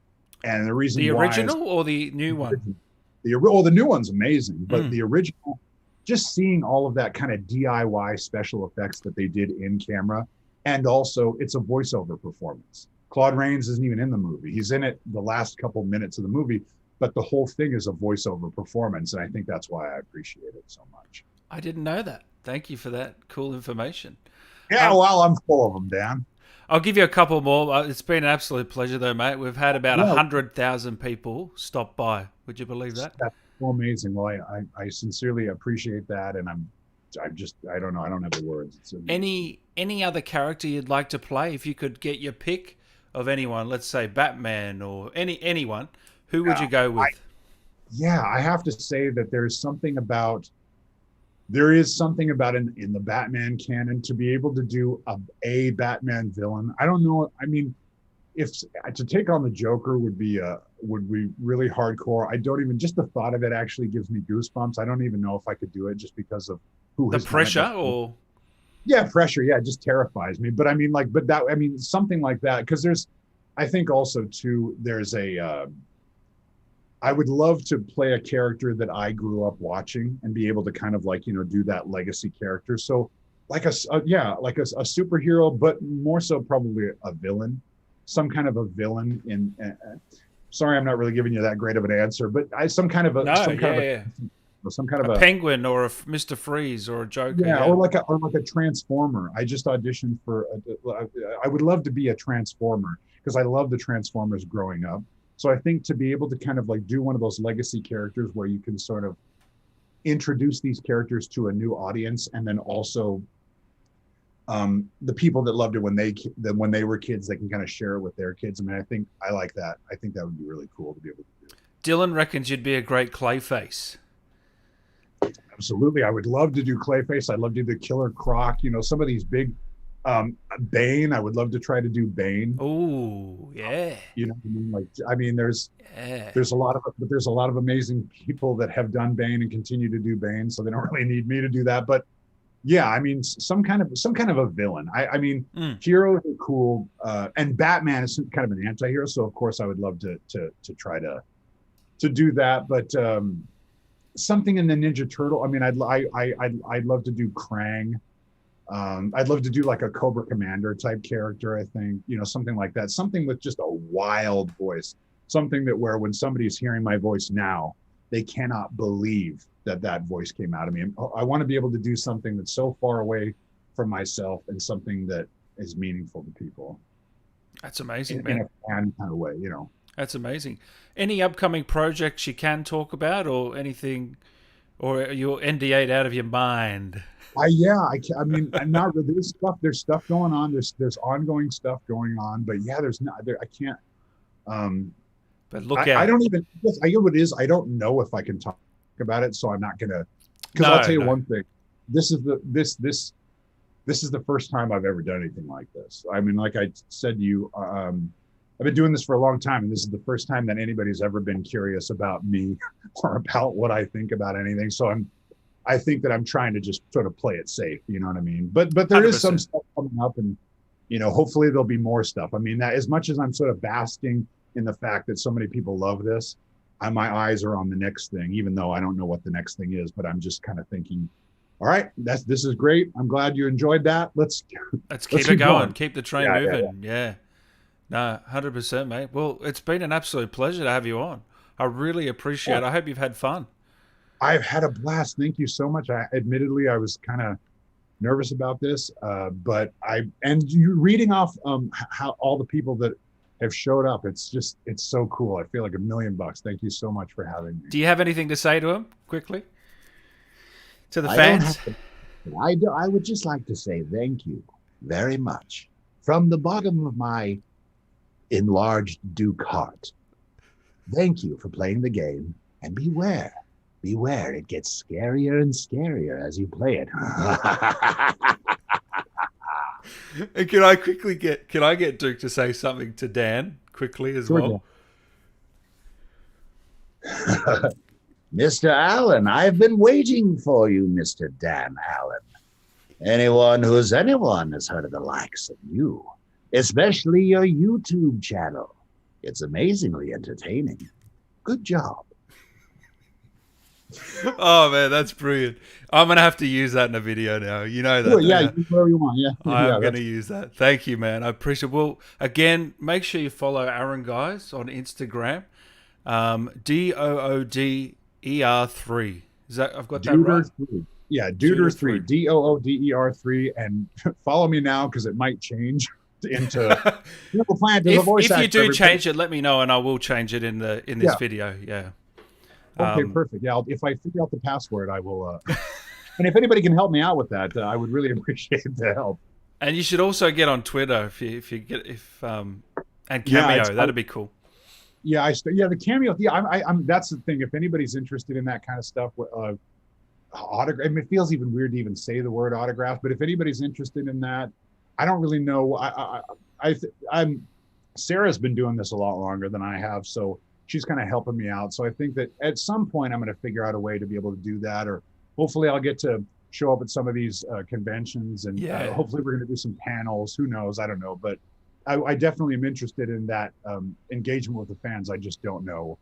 And the reason the why original or the new one? The new one's amazing, but the original, just seeing all of that kind of DIY special effects that they did in camera, and also it's a voiceover performance. Claude Rains isn't even in the movie. He's in it the last couple minutes of the movie, but the whole thing is a voiceover performance, and I think that's why I appreciate it so much. I didn't know that. Thank you for that cool information. Yeah, well, I'm full of them, Dan. I'll give you a couple more. It's been an absolute pleasure, though, mate. We've had about 100,000 people stop by. Would you believe that? That's so amazing. Well, I sincerely appreciate that, and I don't know. I don't have the words. Any other character you'd like to play? If you could get your pick of anyone, let's say Batman or anyone, who would you go with? I have to say that there is something about in the Batman canon to be able to do a Batman villain. I don't know. I mean, if to take on the Joker would be really hardcore. I don't even, just the thought of it actually gives me goosebumps. I don't even know if I could do it just because of who the pressure or. Yeah, pressure. Yeah, it just terrifies me. But I mean, something like that. Because I think also too, there's I would love to play a character that I grew up watching and be able to kind of do that legacy character. So like a superhero, but more so probably a villain, some kind of a villain sorry, I'm not really giving you that great of an answer, but some kind of a penguin or a Mr. Freeze or a Joker. Yeah, or like a Transformer. I just auditioned for. I would love to be a Transformer because I love the Transformers growing up. So I think to be able to kind of do one of those legacy characters where you can sort of introduce these characters to a new audience, and then also the people that loved it when they were kids, they can kind of share it with their kids. I mean, I think I like that. I think that would be really cool to be able to do. Dylan reckons you'd be a great Clayface. Absolutely. I would love to do Clayface. I'd love to do the Killer Croc, some of these big Bane. I would love to try to do Bane. Oh, yeah. There's a lot of amazing people that have done Bane and continue to do Bane, so they don't really need me to do that. But yeah, I mean, some kind of a villain. Heroes are cool, and Batman is kind of an anti-hero, so of course I would love to try to do that. But something in the Ninja Turtle. I mean, I'd love to do Krang. I'd love to do like a Cobra Commander type character. I think, something like that, something with just a wild voice, something that where when somebody's hearing my voice now, they cannot believe that voice came out of me. I want to be able to do something that's so far away from myself and something that is meaningful to people. That's amazing, in a fan kind of way, That's amazing. Any upcoming projects you can talk about, or anything, or you're NDA'd out of your mind? I mean, I'm not really. There's stuff going on. There's ongoing stuff going on, but yeah, I can't. But look out. I don't even. I get what it is. I don't know if I can talk about it, so I'm not gonna. Because I'll tell you one thing. This is the first time I've ever done anything like this. I mean, like I said to you, I've been doing this for a long time, and this is the first time that anybody's ever been curious about me or about what I think about anything. So I think that I'm trying to just sort of play it safe, you know what I mean? But there 100%. Is some stuff coming up, and hopefully there'll be more stuff. I mean, that as much as I'm sort of basking in the fact that so many people love this, my eyes are on the next thing, even though I don't know what the next thing is. But I'm just kind of thinking, all right, this is great. I'm glad you enjoyed that. Let's keep it going. Keep the train moving. Yeah. No, 100%, mate. Well, it's been an absolute pleasure to have you on. I really appreciate it. I hope you've had fun. I've had a blast. Thank you so much. Admittedly, I was kind of nervous about this, but and you reading off how all the people that have showed up, it's so cool. I feel like $1,000,000. Thank you so much for having me. Do you have anything to say to him quickly? To the I don't fans? have to. I would just like to say thank you very much from the bottom of my enlarged Duke heart. Thank you for playing the game, and beware. Beware, it gets scarier and scarier as you play it. And can I get Duke to say something to Dan quickly as well? Mr. Allen, I've been waiting for you, Mr. Dan Allen. Anyone has heard of the likes of you, especially your YouTube channel. It's amazingly entertaining. Good job. Oh man, that's brilliant. I'm gonna have to use that in a video now. You know that. Sure, yeah, use whatever you want. Yeah, I'm gonna use that. Thank you, man. I appreciate it. Well, again, make sure you follow Aaron, guys, on Instagram. DOODER3. Is that I've got that right? Yeah, Duder3. DOODER3. And follow me now because it might change into LaPlante. If you do change it, let me know and I will change it in this video. Yeah. Okay, perfect. Yeah, if I figure out the password, I will. And if anybody can help me out with that, I would really appreciate the help. And you should also get on Twitter and Cameo. That'd be cool. Yeah, the Cameo. Yeah, I'm. That's the thing. If anybody's interested in that kind of stuff, autograph. I mean, it feels even weird to even say the word autograph. But if anybody's interested in that, I don't really know. I'm. Sarah's been doing this a lot longer than I have, so she's kind of helping me out. So I think that at some point I'm going to figure out a way to be able to do that, or hopefully I'll get to show up at some of these conventions, and hopefully we're going to do some panels. Who knows? I don't know, but I definitely am interested in that engagement with the fans. I just don't know.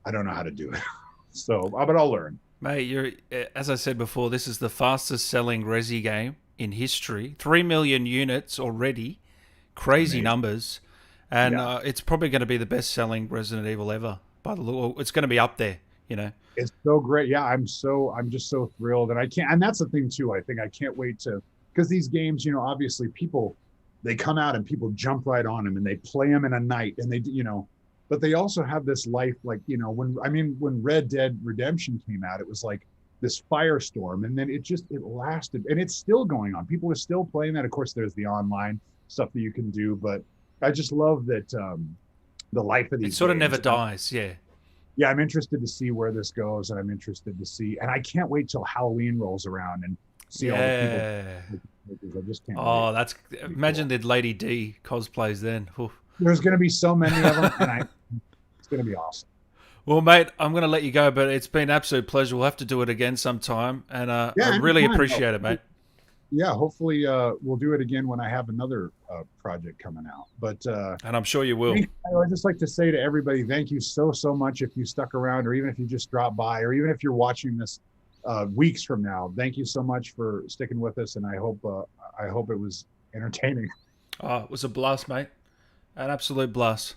I don't know how to do it. So, but I'll learn. Mate, as I said before, this is the fastest selling Resi game in history. 3 million units already. Crazy numbers. And it's probably going to be the best selling Resident Evil ever. By the look, it's going to be up there, you know. It's so great. Yeah, I'm just so thrilled. And that's the thing too. I think I can't wait because these games, you know, obviously they come out and people jump right on them and they play them in a night and but they also have this life, like, you know, when Red Dead Redemption came out, it was like this firestorm, and then it lasted, and it's still going on. People are still playing that. Of course, there's the online stuff that you can do, but I just love that the life of these. It sort of never dies, yeah. Yeah, I'm interested to see where this goes, and and I can't wait till Halloween rolls around and see all the people. I just can't. Oh, imagine the Lady D cosplays then. Oof. There's going to be so many of them, and it's going to be awesome. Well, mate, I'm going to let you go, but it's been an absolute pleasure. We'll have to do it again sometime, and I really appreciate it, mate. Yeah, hopefully we'll do it again when I have another project coming out. But and I'm sure you will. I'd just like to say to everybody, thank you so much if you stuck around, or even if you just dropped by, or even if you're watching this weeks from now. Thank you so much for sticking with us, and I hope it was entertaining. Oh, it was a blast, mate. An absolute blast.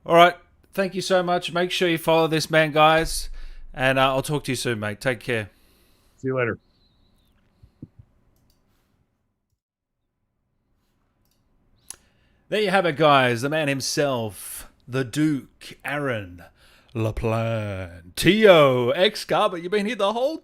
All right. Thank you so much. Make sure you follow this man, guys. And I'll talk to you soon, mate. Take care. See you later. There you have it, guys. The man himself, the Duke, Aaron LaPlante. T.O. X-Garber, you've been here the whole